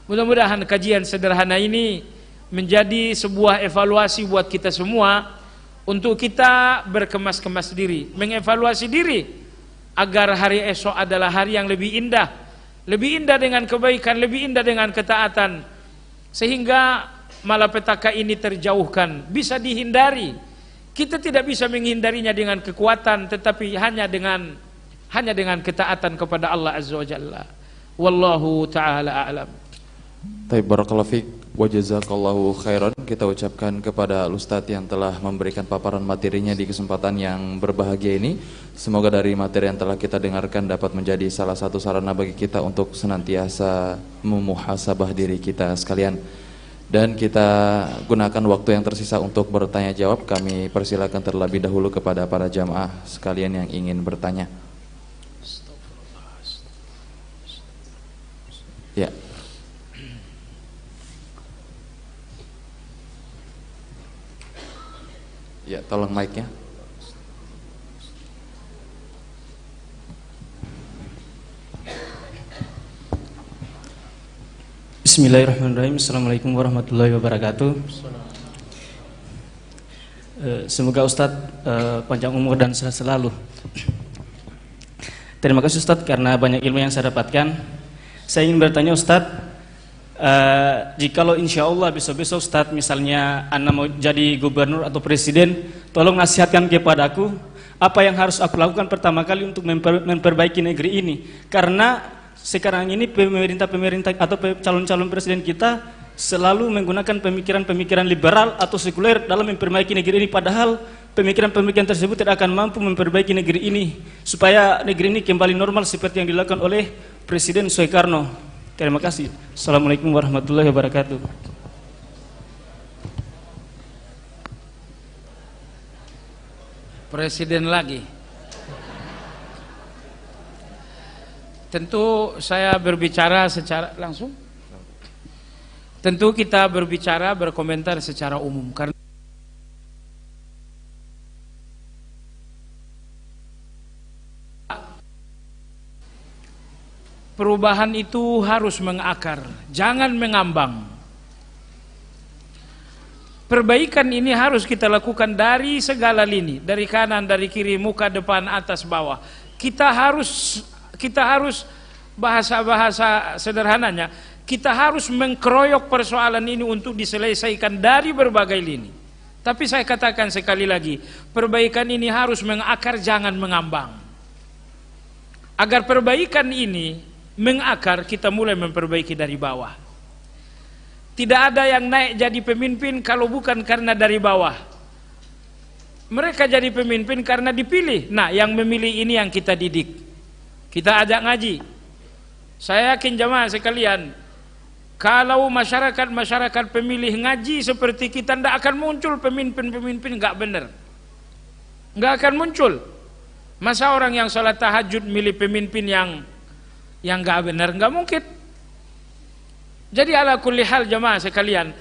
Mudah-mudahan kajian sederhana ini menjadi sebuah evaluasi buat kita semua, untuk kita berkemas-kemas diri, mengevaluasi diri, agar hari esok adalah hari yang lebih indah dengan kebaikan, lebih indah dengan ketaatan, sehingga malapetaka ini terjauhkan, bisa dihindari. Kita tidak bisa menghindarinya dengan kekuatan, tetapi hanya dengan ketaatan kepada Allah Azza wa Jalla. Wallahu ta'ala a'lam. Baik, barakallahu fiik wa jazakallahu khairan. Kita ucapkan kepada Ustadz yang telah memberikan paparan materinya di kesempatan yang berbahagia ini. Semoga dari materi yang telah kita dengarkan dapat menjadi salah satu sarana bagi kita untuk senantiasa memuhasabah diri kita sekalian. Dan kita gunakan waktu yang tersisa untuk bertanya jawab. Kami persilakan terlebih dahulu kepada para jamaah sekalian yang ingin bertanya. Ya. Ya, tolong mic-nya. Bismillahirrahmanirrahim. Assalamualaikum warahmatullahi wabarakatuh. Semoga Ustadz panjang umur dan sehat selalu. Terima kasih Ustadz karena banyak ilmu yang saya dapatkan. Saya ingin bertanya Ustadz, jikalau insya Allah besok-besok Ustadz misalnya Anda mau jadi gubernur atau presiden, tolong nasihatkan kepadaku apa yang harus aku lakukan pertama kali untuk memperbaiki negeri ini. Karena sekarang ini pemerintah atau calon-calon presiden kita selalu menggunakan pemikiran-pemikiran liberal atau sekuler dalam memperbaiki negeri ini, padahal pemikiran-pemikiran tersebut tidak akan mampu memperbaiki negeri ini supaya negeri ini kembali normal seperti yang dilakukan oleh Presiden Soekarno. Terima kasih. Assalamualaikum warahmatullahi wabarakatuh. Presiden lagi. Tentu saya berbicara secara langsung. Tentu kita berkomentar secara umum karena perubahan itu harus mengakar, jangan mengambang. Perbaikan ini harus kita lakukan dari segala lini, dari kanan, dari kiri, muka, depan, atas, bawah. Kita harus bahasa sederhananya, kita harus mengkeroyok persoalan ini untuk diselesaikan dari berbagai lini. Tapi saya katakan sekali lagi, perbaikan ini harus mengakar, jangan mengambang. Agar perbaikan ini mengakar, kita mulai memperbaiki dari bawah. Tidak ada yang naik jadi pemimpin kalau bukan karena dari bawah. Mereka jadi pemimpin karena dipilih. Nah, yang memilih ini yang kita didik, kita ajak ngaji. Saya yakin jamaah sekalian, kalau masyarakat pemilih ngaji seperti kita, tidak akan muncul pemimpin-pemimpin nggak benar, nggak akan muncul. Masa orang yang sholat tahajud milih pemimpin yang nggak benar? Nggak mungkin. Jadi ala kulli hal jamaah sekalian,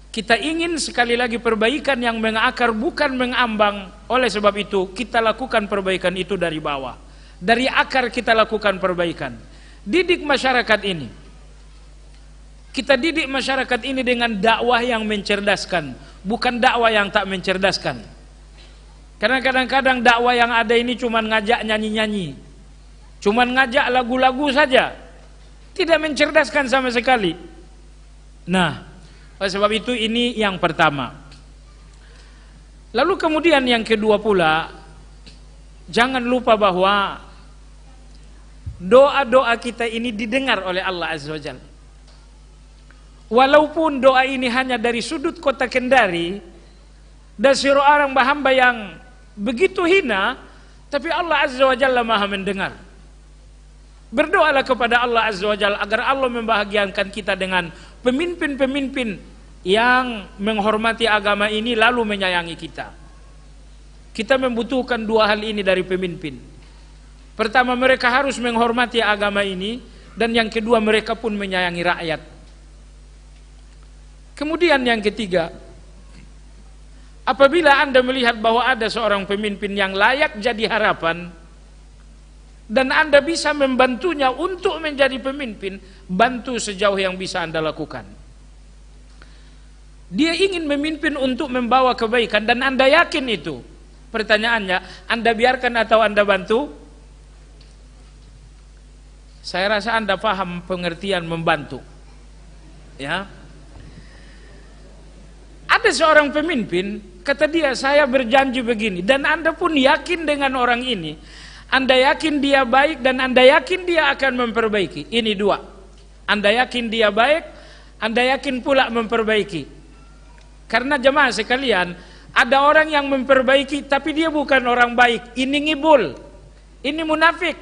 kita ingin sekali lagi perbaikan yang mengakar, bukan mengambang. Oleh sebab itu kita lakukan perbaikan itu dari bawah, dari akar kita lakukan perbaikan. Didik masyarakat ini, kita didik masyarakat ini dengan dakwah yang mencerdaskan, bukan dakwah yang tak mencerdaskan. Karena kadang-kadang dakwah yang ada ini cuman ngajak nyanyi-nyanyi, cuman ngajak lagu-lagu saja, tidak mencerdaskan sama sekali. Nah, oleh sebab itu ini yang pertama. Lalu kemudian yang kedua pula, jangan lupa bahwa doa-doa kita ini didengar oleh Allah Azza wa Jalla. Walaupun doa ini hanya dari sudut kota Kendari, dan seorang hamba yang begitu hina, tapi Allah Azza wa Jalla Maha mendengar. Berdoalah kepada Allah Azza wa Jalla agar Allah membahagiakan kita dengan pemimpin-pemimpin yang menghormati agama ini lalu menyayangi kita. Kita membutuhkan dua hal ini dari pemimpin. Pertama, mereka harus menghormati agama ini, dan yang kedua, mereka pun menyayangi rakyat. Kemudian yang ketiga, apabila Anda melihat bahwa ada seorang pemimpin yang layak jadi harapan dan Anda bisa membantunya untuk menjadi pemimpin, bantu sejauh yang bisa Anda lakukan. Dia ingin memimpin untuk membawa kebaikan dan Anda yakin itu. Pertanyaannya, Anda biarkan atau Anda bantu? Saya rasa Anda paham pengertian membantu. Ya. Ada seorang pemimpin, kata dia, saya berjanji begini, dan Anda pun yakin dengan orang ini. Anda yakin dia baik dan Anda yakin dia akan memperbaiki. Ini dua. Anda yakin dia baik, Anda yakin pula memperbaiki. Karena jemaah sekalian, ada orang yang memperbaiki tapi dia bukan orang baik. Ini ngibul, ini munafik.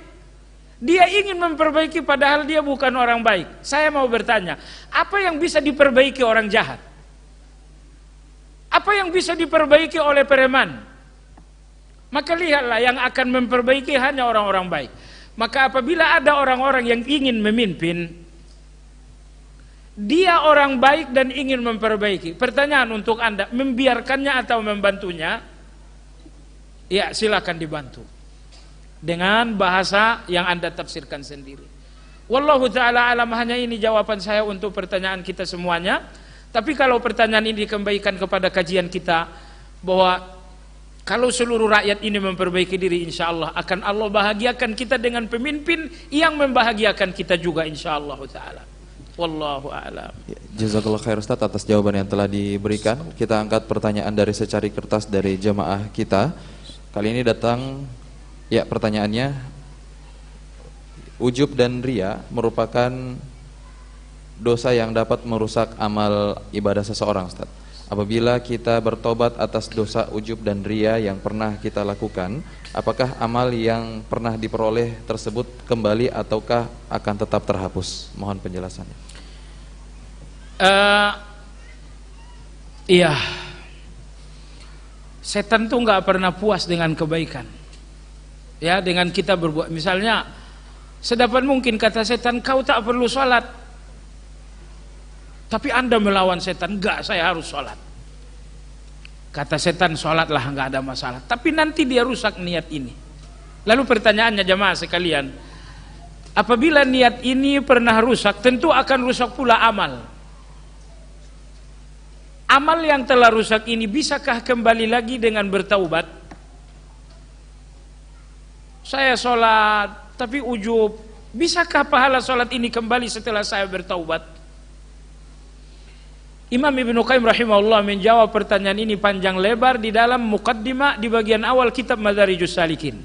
Dia ingin memperbaiki padahal dia bukan orang baik. Saya mau bertanya, apa yang bisa diperbaiki orang jahat? Apa yang bisa diperbaiki oleh preman? Maka lihatlah, yang akan memperbaiki hanya orang-orang baik. Maka apabila ada orang-orang yang ingin memimpin, dia orang baik dan ingin memperbaiki, pertanyaan untuk Anda, membiarkannya atau membantunya? Ya, silakan dibantu dengan bahasa yang Anda tafsirkan sendiri. Wallahu ta'ala alam. Hanya ini jawaban saya untuk pertanyaan kita semuanya. Tapi kalau pertanyaan ini dikembalikan kepada kajian kita, bahwa kalau seluruh rakyat ini memperbaiki diri, insya Allah akan Allah bahagiakan kita dengan pemimpin yang membahagiakan kita juga, insya Allah ta'ala. Wallahu a'lam. Jazakallah khair Ustaz atas jawaban yang telah diberikan. Kita angkat pertanyaan dari secari kertas dari jemaah kita. Kali ini datang, ya, pertanyaannya, ujub dan ria merupakan dosa yang dapat merusak amal ibadah seseorang, Ustaz. Apabila kita bertobat atas dosa ujub dan ria yang pernah kita lakukan, apakah amal yang pernah diperoleh tersebut kembali ataukah akan tetap terhapus? Mohon penjelasannya. Iya, setan tuh nggak pernah puas dengan kebaikan. Ya, dengan kita berbuat, misalnya sedapat mungkin kata setan, kau tak perlu sholat, tapi Anda melawan setan, enggak, saya harus sholat. Kata setan, sholatlah, enggak ada masalah, tapi nanti dia rusak niat ini. Lalu pertanyaannya jemaah sekalian, apabila niat ini pernah rusak, tentu akan rusak pula amal. Amal yang telah rusak ini bisakah kembali lagi dengan bertaubat? Saya sholat tapi ujub, bisakah pahala sholat ini kembali setelah saya bertaubat? Imam Ibnu Qayyim rahimahullah menjawab pertanyaan ini panjang lebar di dalam muqaddimah di bagian awal kitab Madarijus Salikin.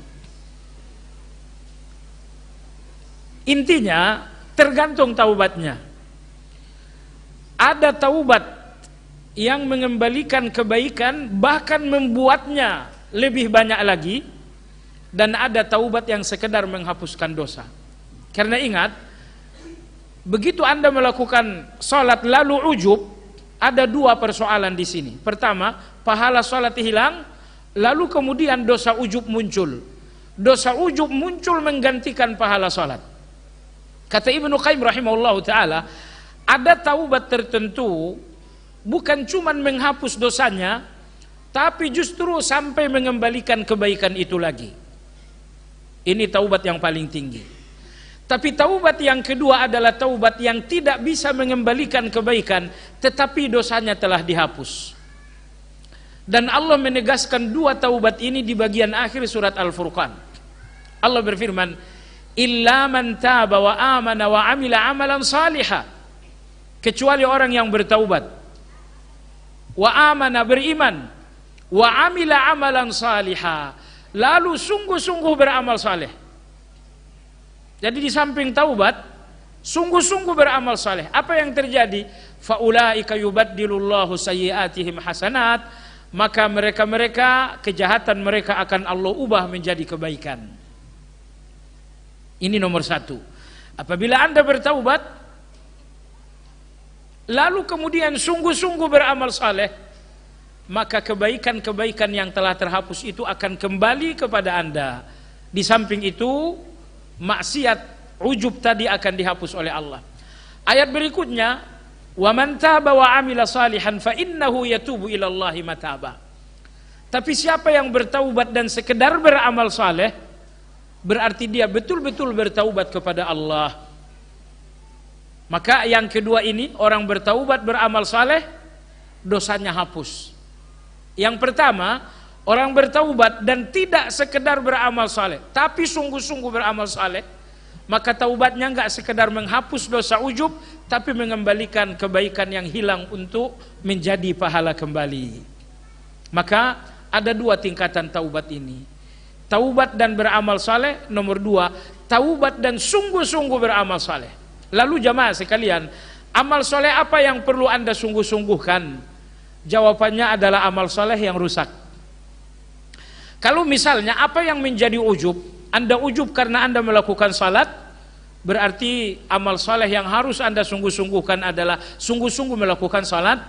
Intinya tergantung taubatnya. Ada taubat yang mengembalikan kebaikan, bahkan membuatnya lebih banyak lagi, dan ada taubat yang sekedar menghapuskan dosa. Karena ingat, begitu Anda melakukan sholat lalu ujub, ada dua persoalan di sini. Pertama, pahala sholat hilang, lalu kemudian dosa ujub muncul. Dosa ujub muncul menggantikan pahala sholat. Kata Ibnu Qayyim rahimahullah ta'ala, ada taubat tertentu bukan cuma menghapus dosanya, tapi justru sampai mengembalikan kebaikan itu lagi. Ini taubat yang paling tinggi. Tapi taubat yang kedua adalah taubat yang tidak bisa mengembalikan kebaikan, tetapi dosanya telah dihapus. Dan Allah menegaskan dua taubat ini di bagian akhir surat Al-Furqan. Allah berfirman, illa man taba wa amana wa amila amalan salihah, kecuali orang yang bertaubat, wa amana, beriman, wa amila amalan salihah, lalu sungguh-sungguh beramal saleh. Jadi di samping taubat, sungguh-sungguh beramal saleh. Apa yang terjadi? Faulaika yubaddilullahu sayyiatihim hasanat, maka mereka-mereka, kejahatan mereka akan Allah ubah menjadi kebaikan. Ini nomor satu. Apabila Anda bertaubat, lalu kemudian sungguh-sungguh beramal saleh, maka kebaikan-kebaikan yang telah terhapus itu akan kembali kepada Anda. Di samping itu, maksiat ujub tadi akan dihapus oleh Allah. Ayat berikutnya, wa man taba wa amila salihan fa innahu yatubu ila Allahi mataba. Tapi siapa yang bertaubat dan sekedar beramal saleh, berarti dia betul-betul bertaubat kepada Allah. Maka yang kedua ini, orang bertaubat beramal saleh, dosanya hapus. Yang pertama, orang bertaubat dan tidak sekedar beramal saleh, tapi sungguh-sungguh beramal saleh, maka taubatnya enggak sekedar menghapus dosa ujub, tapi mengembalikan kebaikan yang hilang untuk menjadi pahala kembali. Maka ada dua tingkatan taubat ini. Taubat dan beramal saleh. Nomor dua, taubat dan sungguh-sungguh beramal saleh. Lalu jamaah sekalian, amal saleh apa yang perlu Anda sungguh-sungguhkan? Jawabannya adalah amal saleh yang rusak. Kalau misalnya apa yang menjadi ujub, Anda ujub karena Anda melakukan salat, berarti amal saleh yang harus Anda sungguh-sungguhkan adalah sungguh-sungguh melakukan salat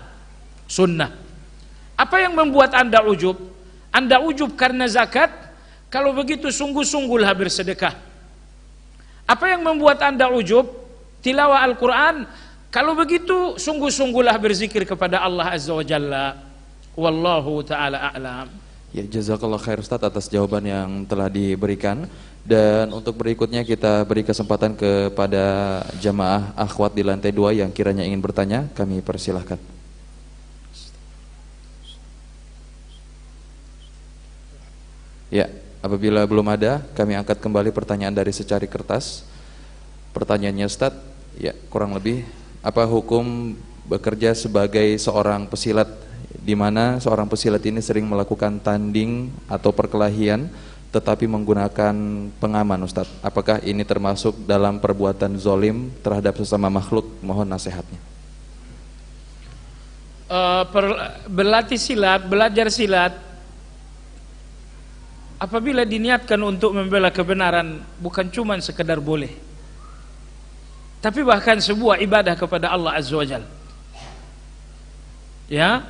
sunnah. Apa yang membuat Anda ujub? Anda ujub karena zakat, kalau begitu sungguh-sungguhlah bersedekah. Apa yang membuat Anda ujub? Tilawah Al-Quran, kalau begitu sungguh-sungguhlah berzikir kepada Allah Azza wa Jalla. Wallahu ta'ala a'lam. Ya, jazakallah khair Ustaz atas jawaban yang telah diberikan. Dan untuk berikutnya kita beri kesempatan kepada jamaah akhwat di lantai 2 yang kiranya ingin bertanya, kami persilahkan. Ya, apabila belum ada, kami angkat kembali pertanyaan dari secari kertas. Pertanyaannya Ustaz, ya kurang lebih, apa hukum bekerja sebagai seorang pesilat, di mana seorang pesilat ini sering melakukan tanding atau perkelahian tetapi menggunakan pengaman Ustaz? Apakah ini termasuk dalam perbuatan zolim terhadap sesama makhluk? Mohon nasihatnya. Berlatih silat, belajar silat, apabila diniatkan untuk membela kebenaran, bukan cuma sekedar boleh, tapi bahkan sebuah ibadah kepada Allah Azza wa Jalla. Ya.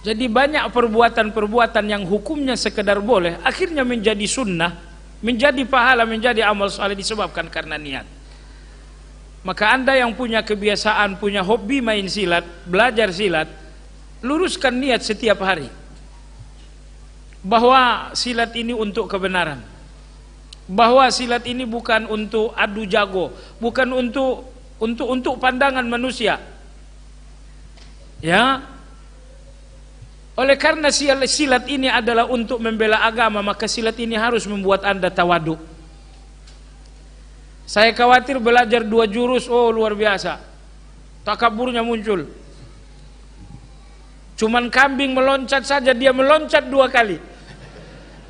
Jadi banyak perbuatan-perbuatan yang hukumnya sekedar boleh, akhirnya menjadi sunnah, menjadi pahala, menjadi amal saleh disebabkan karena niat. Maka Anda yang punya kebiasaan, punya hobi main silat, belajar silat, luruskan niat setiap hari bahwa silat ini untuk kebenaran, bahwa silat ini bukan untuk adu jago, bukan untuk pandangan manusia. Ya. Oleh karena silat ini adalah untuk membela agama, maka silat ini harus membuat Anda tawadhu. Saya khawatir belajar 2 jurus, oh luar biasa, takaburnya muncul. Cuman kambing meloncat saja, dia meloncat 2 kali.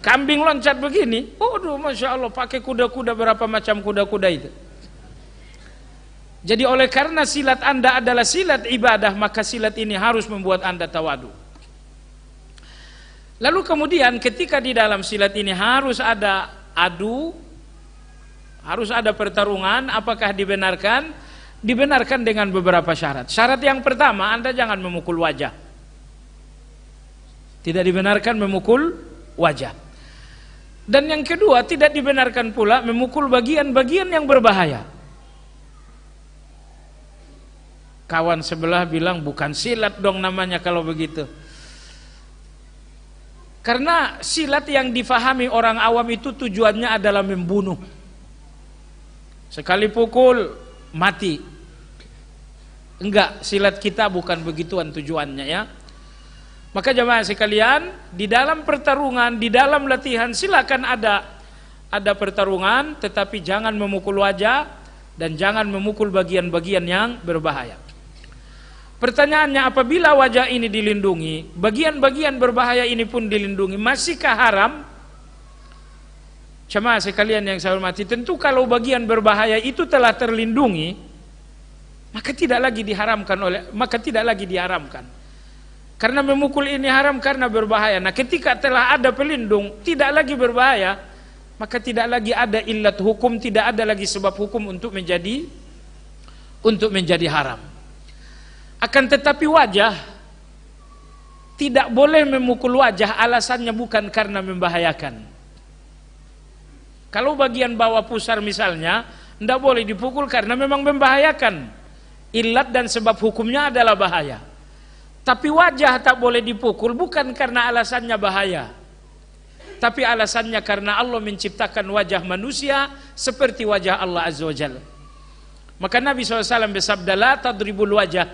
Kambing loncat begini, aduh Masya Allah, pakai kuda-kuda, berapa macam kuda-kuda itu. Jadi oleh karena silat Anda adalah silat ibadah, maka silat ini harus membuat Anda tawadhu. Lalu kemudian ketika di dalam silat ini harus ada adu, harus ada pertarungan, apakah dibenarkan? Dibenarkan dengan beberapa syarat. Syarat yang pertama, Anda jangan memukul wajah. Tidak dibenarkan memukul wajah. Dan yang kedua, tidak dibenarkan pula memukul bagian-bagian yang berbahaya. Kawan sebelah bilang, bukan silat dong namanya kalau begitu. Karena silat yang difahami orang awam itu tujuannya adalah membunuh. Sekali pukul, mati. Enggak, silat kita bukan begituan tujuannya ya. Maka jemaah sekalian, di dalam pertarungan, di dalam latihan silakan ada pertarungan, tetapi jangan memukul wajah dan jangan memukul bagian-bagian yang berbahaya. Pertanyaannya, apabila wajah ini dilindungi, bagian-bagian berbahaya ini pun dilindungi, masihkah haram? Jemaah sekalian yang saya hormati, tentu kalau bagian berbahaya itu telah terlindungi, maka tidak lagi diharamkan. Karena memukul ini haram karena berbahaya. Nah, ketika telah ada pelindung, tidak lagi berbahaya, maka tidak lagi ada illat hukum, tidak ada lagi sebab hukum untuk menjadi haram. Akan tetapi wajah tidak boleh memukul wajah, alasannya bukan karena membahayakan. Kalau bagian bawah pusar misalnya, tidak boleh dipukul karena memang membahayakan. Ilat dan sebab hukumnya adalah bahaya. Tapi wajah tak boleh dipukul bukan karena alasannya bahaya, tapi alasannya karena Allah menciptakan wajah manusia seperti wajah Allah Azza wa Jalla. Maka Nabi SAW bersabda, la tadribul wajah,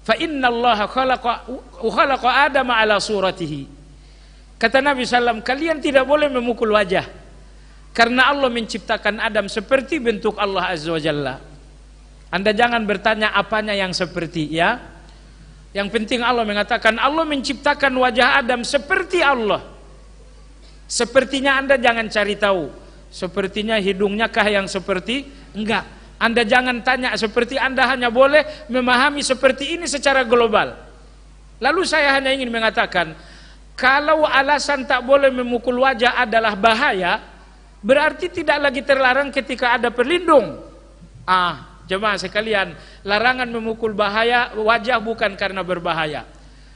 fa inna Allah khalaqa Adam ala suratihi. Kata Nabi SAW, kalian tidak boleh memukul wajah, karena Allah menciptakan Adam seperti bentuk Allah Azza wa Jalla. Anda jangan bertanya apanya yang seperti, ya. Yang penting Allah mengatakan Allah menciptakan wajah Adam seperti Allah. Sepertinya Anda jangan cari tahu, sepertinya hidungnya kah yang seperti? Enggak. Anda jangan tanya seperti, Anda hanya boleh memahami seperti ini secara global. Lalu saya hanya ingin mengatakan, kalau alasan tak boleh memukul wajah adalah bahaya, berarti tidak lagi terlarang ketika ada pelindung. Jemaah sekalian, larangan memukul wajah bukan karena berbahaya.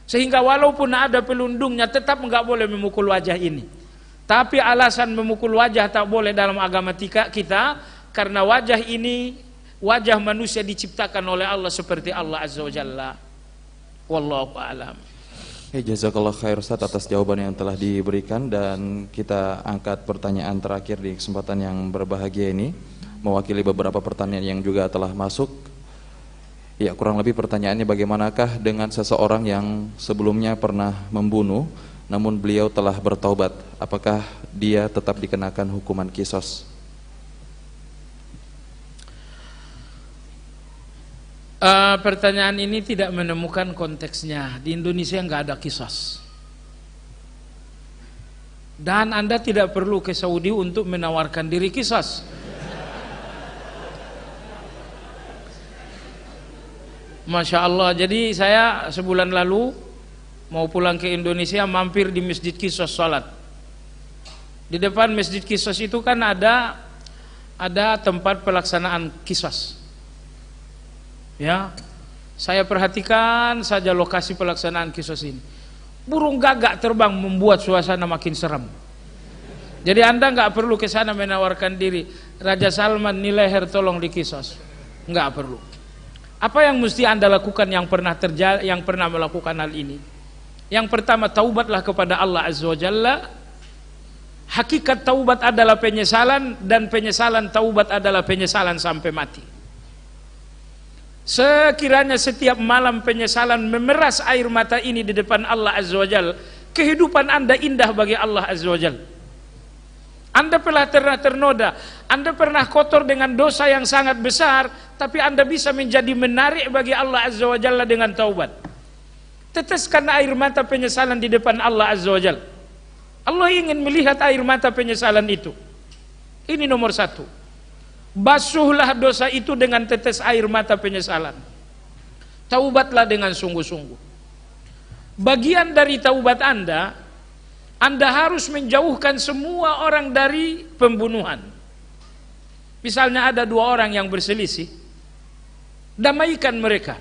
Sehingga walaupun ada pelindungnya tetap enggak boleh memukul wajah ini. Tapi alasan memukul wajah tak boleh dalam agama kita karena wajah ini, wajah manusia diciptakan oleh Allah seperti Allah Azza wa Jalla. Wallahu a'lam. Jazakallah khair Ustaz atas jawaban yang telah diberikan, dan kita angkat pertanyaan terakhir di kesempatan yang berbahagia ini, mewakili beberapa pertanyaan yang juga telah masuk. Ya, kurang lebih pertanyaannya, bagaimanakah dengan seseorang yang sebelumnya pernah membunuh namun beliau telah bertaubat, apakah dia tetap dikenakan hukuman qisas? Pertanyaan ini tidak menemukan konteksnya. Di Indonesia nggak ada qisas. Dan Anda tidak perlu ke Saudi untuk menawarkan diri qisas. Masya Allah. Jadi saya sebulan lalu mau pulang ke Indonesia, mampir di Masjid Qisas salat. Di depan Masjid Qisas itu kan ada tempat pelaksanaan qisas. Ya, saya perhatikan saja lokasi pelaksanaan qisas ini. Burung gagak terbang membuat suasana makin seram. Jadi Anda nggak perlu ke sana menawarkan diri, Raja Salman nih leher tolong di qisas. Nggak perlu. Apa yang mesti Anda lakukan yang pernah melakukan hal ini? Yang pertama, taubatlah kepada Allah Azza wa Jalla. Hakikat taubat adalah penyesalan, dan penyesalan taubat adalah penyesalan sampai mati. Sekiranya setiap malam penyesalan memeras air mata ini di depan Allah Azza wa Jalla, kehidupan Anda indah bagi Allah Azza wa Jalla. Anda pernah ternoda, Anda pernah kotor dengan dosa yang sangat besar, tapi Anda bisa menjadi menarik bagi Allah Azza wa Jalla dengan taubat. Teteskan air mata penyesalan di depan Allah Azza wa Jalla. Allah ingin melihat air mata penyesalan itu. Ini nomor satu. Basuhlah dosa itu dengan tetes air mata penyesalan. Taubatlah dengan sungguh-sungguh. Bagian dari taubat Anda harus menjauhkan semua orang dari pembunuhan. Misalnya ada dua orang yang berselisih, damaikan mereka.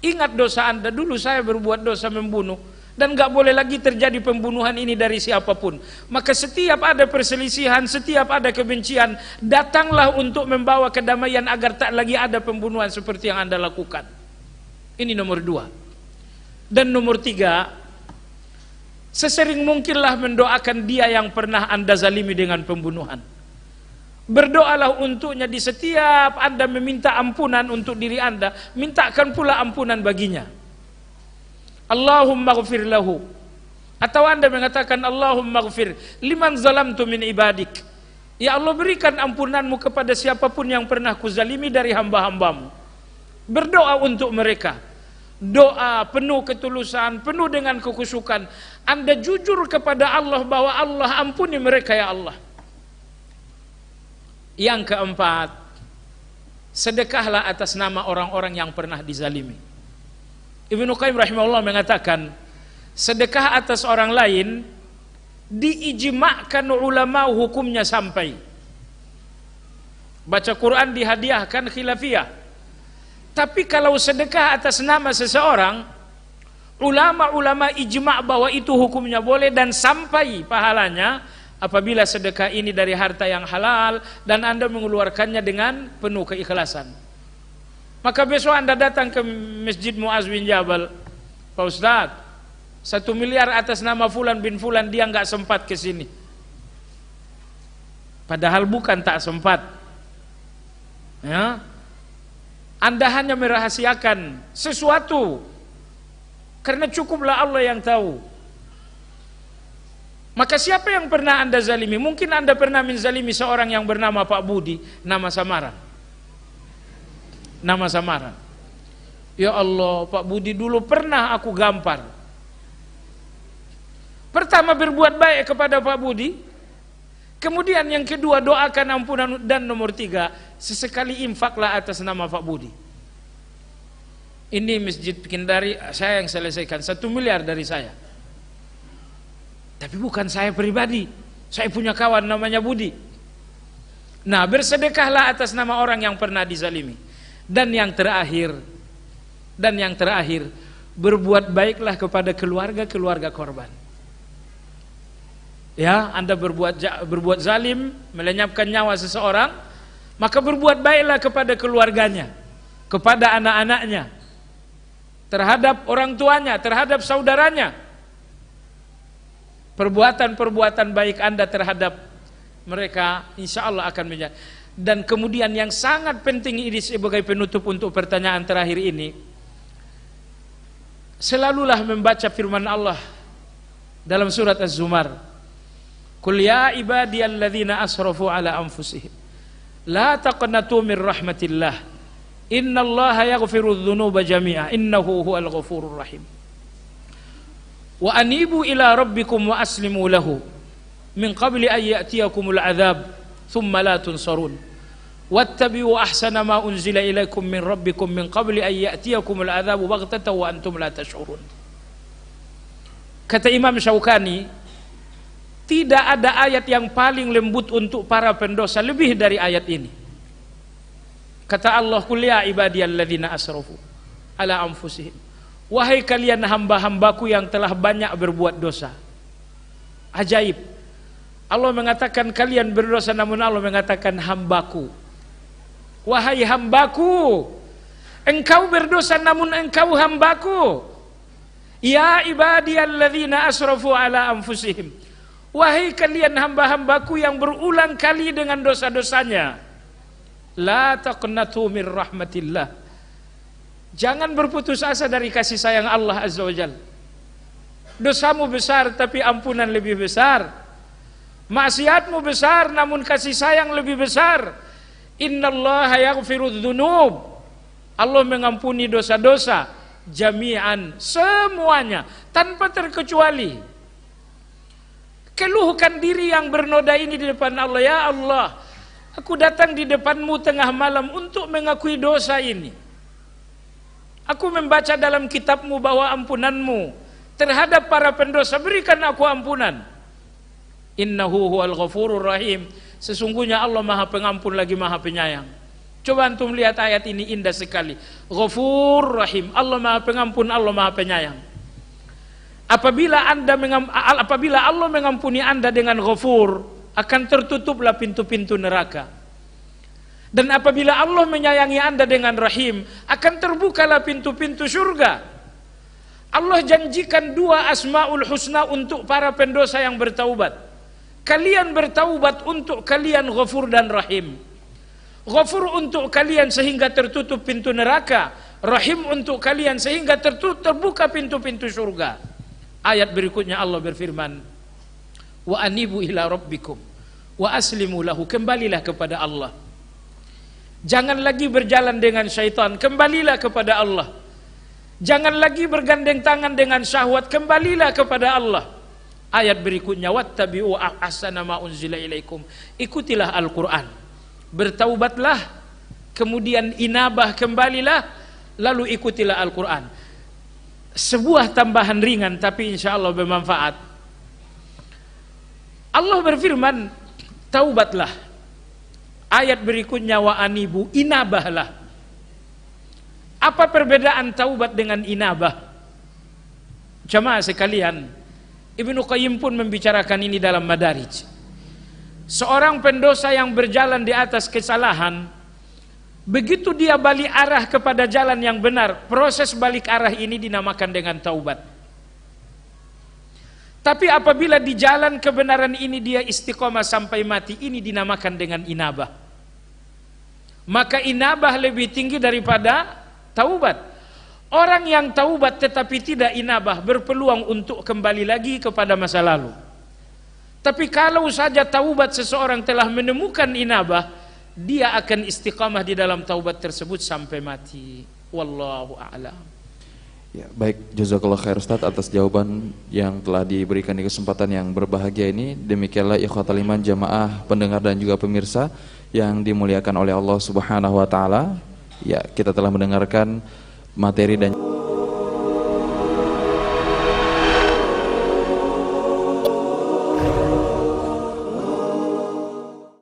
Ingat dosa Anda, dulu saya berbuat dosa membunuh, dan gak boleh lagi terjadi pembunuhan ini dari siapapun. Maka setiap ada perselisihan, setiap ada kebencian, datanglah untuk membawa kedamaian agar tak lagi ada pembunuhan seperti yang Anda lakukan. Ini nomor dua. Dan nomor tiga, sesering mungkinlah mendoakan dia yang pernah Anda zalimi dengan pembunuhan. Berdoalah untuknya di setiap Anda meminta ampunan untuk diri Anda, mintakan pula ampunan baginya. Allahumma ghfir lahu. Atau Anda mengatakan Allahumma ghfir liman zalamtu min ibadik. Ya Allah, berikan ampunanmu kepada siapapun yang pernah kuzalimi dari hamba-hambamu. Berdoa untuk mereka. Doa penuh ketulusan, penuh dengan kekhusyukan. Anda jujur kepada Allah bahwa Allah ampuni mereka ya Allah. Yang keempat, sedekahlah atas nama orang-orang yang pernah dizalimi. Ibnu Qayyim rahimahullah mengatakan, sedekah atas orang lain diijma'kan ulama hukumnya sampai. Baca Quran dihadiahkan khilafiyah. Tapi kalau sedekah atas nama seseorang, ulama-ulama ijma' bahwa itu hukumnya boleh dan sampai pahalanya apabila sedekah ini dari harta yang halal dan Anda mengeluarkannya dengan penuh keikhlasan. Maka besok Anda datang ke Masjid Muaz bin Jabal, Pak Ustaz, 1 miliar atas nama Fulan bin Fulan, dia nggak sempat ke sini. Padahal bukan tak sempat. Ya. Anda hanya merahasiakan sesuatu karena cukuplah Allah yang tahu. Maka siapa yang pernah Anda zalimi? Mungkin Anda pernah menzalimi seorang yang bernama Pak Budi, nama samaran. Nama samaran. Ya Allah, Pak Budi dulu pernah aku gampar. Pertama, berbuat baik kepada Pak Budi. Kemudian yang kedua, doakan ampunan, dan nomor 3, sesekali infaklah atas nama Pak Budi. Ini Masjid Kendari saya yang selesaikan, 1 miliar dari saya. Tapi bukan saya pribadi, saya punya kawan namanya Budi. Nah, bersedekahlah atas nama orang yang pernah dizalimi. Dan yang terakhir, berbuat baiklah kepada keluarga-keluarga korban. Ya, Anda berbuat zalim, melenyapkan nyawa seseorang, maka berbuat baiklah kepada keluarganya, kepada anak-anaknya, terhadap orang tuanya, terhadap saudaranya. Perbuatan-perbuatan baik Anda terhadap mereka insya Allah akan menjadi. Dan kemudian yang sangat penting ini sebagai penutup untuk pertanyaan terakhir ini, selalulah membaca firman Allah dalam surat Az-Zumar. Qul ya ibadiyalladzina asrafu ala anfusihim la taqnatu min rahmatillah innallaha yaghfiru dzunuba jami'a innahu huwal ghafurur rahim. Wa anibu ila rabbikum wa aslimu lahu min qabli an ya'tiyakumul adzab thumma la tunsarun wattabi'u ahsana ma unzila ilaikum min rabbikum min qabli an ya'tiyakumul adzabu baghtatan wa antum la tash'urun. Kata Imam Syaukani, tidak ada ayat yang paling lembut untuk para pendosa lebih dari ayat ini. Kata Allah, qul ya ibadiyalladzina asrafu ala anfusihim, wahai kalian hamba-hambaku yang telah banyak berbuat dosa. Ajaib, Allah mengatakan kalian berdosa, namun Allah mengatakan hambaku. Wahai hambaku, engkau berdosa namun engkau hambaku. Ya ibadiyalladzina asrafu ala anfusihim, wahai kalian hamba-hambaku yang berulang kali dengan dosa-dosanya. La taqnatu min rahmatillah, jangan berputus asa dari kasih sayang Allah Azza wa Jalla. Dosamu besar tapi ampunan lebih besar. Maksiatmu besar namun kasih sayang lebih besar. Innallaha yaghfirudz dzunub, Allah mengampuni dosa-dosa jami'an, semuanya tanpa terkecuali. Keluhkan diri yang bernoda ini di depan Allah. Ya Allah, aku datang di depanmu tengah malam untuk mengakui dosa ini. Aku membaca dalam kitabmu bahwa ampunanmu terhadap para pendosa, berikan aku ampunan. Innahu huwal ghafurur rahim, sesungguhnya Allah maha pengampun lagi maha penyayang. Coba antum lihat ayat ini, indah sekali. Ghafur rahim, Allah maha pengampun, Allah maha penyayang. Apabila Allah mengampuni Anda dengan ghafur, akan tertutuplah pintu-pintu neraka. Dan apabila Allah menyayangi Anda dengan rahim, akan terbukalah pintu-pintu surga. Allah janjikan 2 asmaul husna untuk para pendosa yang bertaubat. Kalian bertaubat untuk kalian ghafur dan rahim. Ghafur untuk kalian sehingga tertutup pintu neraka, rahim untuk kalian sehingga terbuka pintu-pintu surga. Ayat berikutnya Allah berfirman, wa anibu ila rabbikum wa aslimu lahu, kembalilah kepada Allah. Jangan lagi berjalan dengan syaitan, kembalilah kepada Allah. Jangan lagi bergandeng tangan dengan syahwat, kembalilah kepada Allah. Ayat berikutnya, wattabi'u ahsana ma unzila ilaikum, ikutilah Al-Quran, bertaubatlah, kemudian inabah, kembalilah, lalu ikutilah Al-Quran. Sebuah tambahan ringan tapi insya Allah bermanfaat. Allah berfirman, taubatlah. Ayat berikutnya, wa anibu, inabahlah. Apa perbedaan taubat dengan inabah? Jamaah sekalian, Ibnu Qayyim pun membicarakan ini dalam Madarij. Seorang pendosa yang berjalan di atas kesalahan, begitu dia balik arah kepada jalan yang benar, proses balik arah ini dinamakan dengan taubat. Tapi apabila di jalan kebenaran ini dia istiqomah sampai mati, ini dinamakan dengan inabah. Maka inabah lebih tinggi daripada taubat. Orang yang taubat tetapi tidak inabah berpeluang untuk kembali lagi kepada masa lalu. Tapi kalau saja taubat seseorang telah menemukan inabah, dia akan istiqamah di dalam taubat tersebut sampai mati. Wallahu a'lam. Ya, baik, jazakallah khair Ustaz atas jawaban yang telah diberikan di kesempatan yang berbahagia ini. Demikianlah ikhwatal iman jamaah pendengar dan juga pemirsa yang dimuliakan oleh Allah Subhanahu wa taala. Ya, kita telah mendengarkan materi dan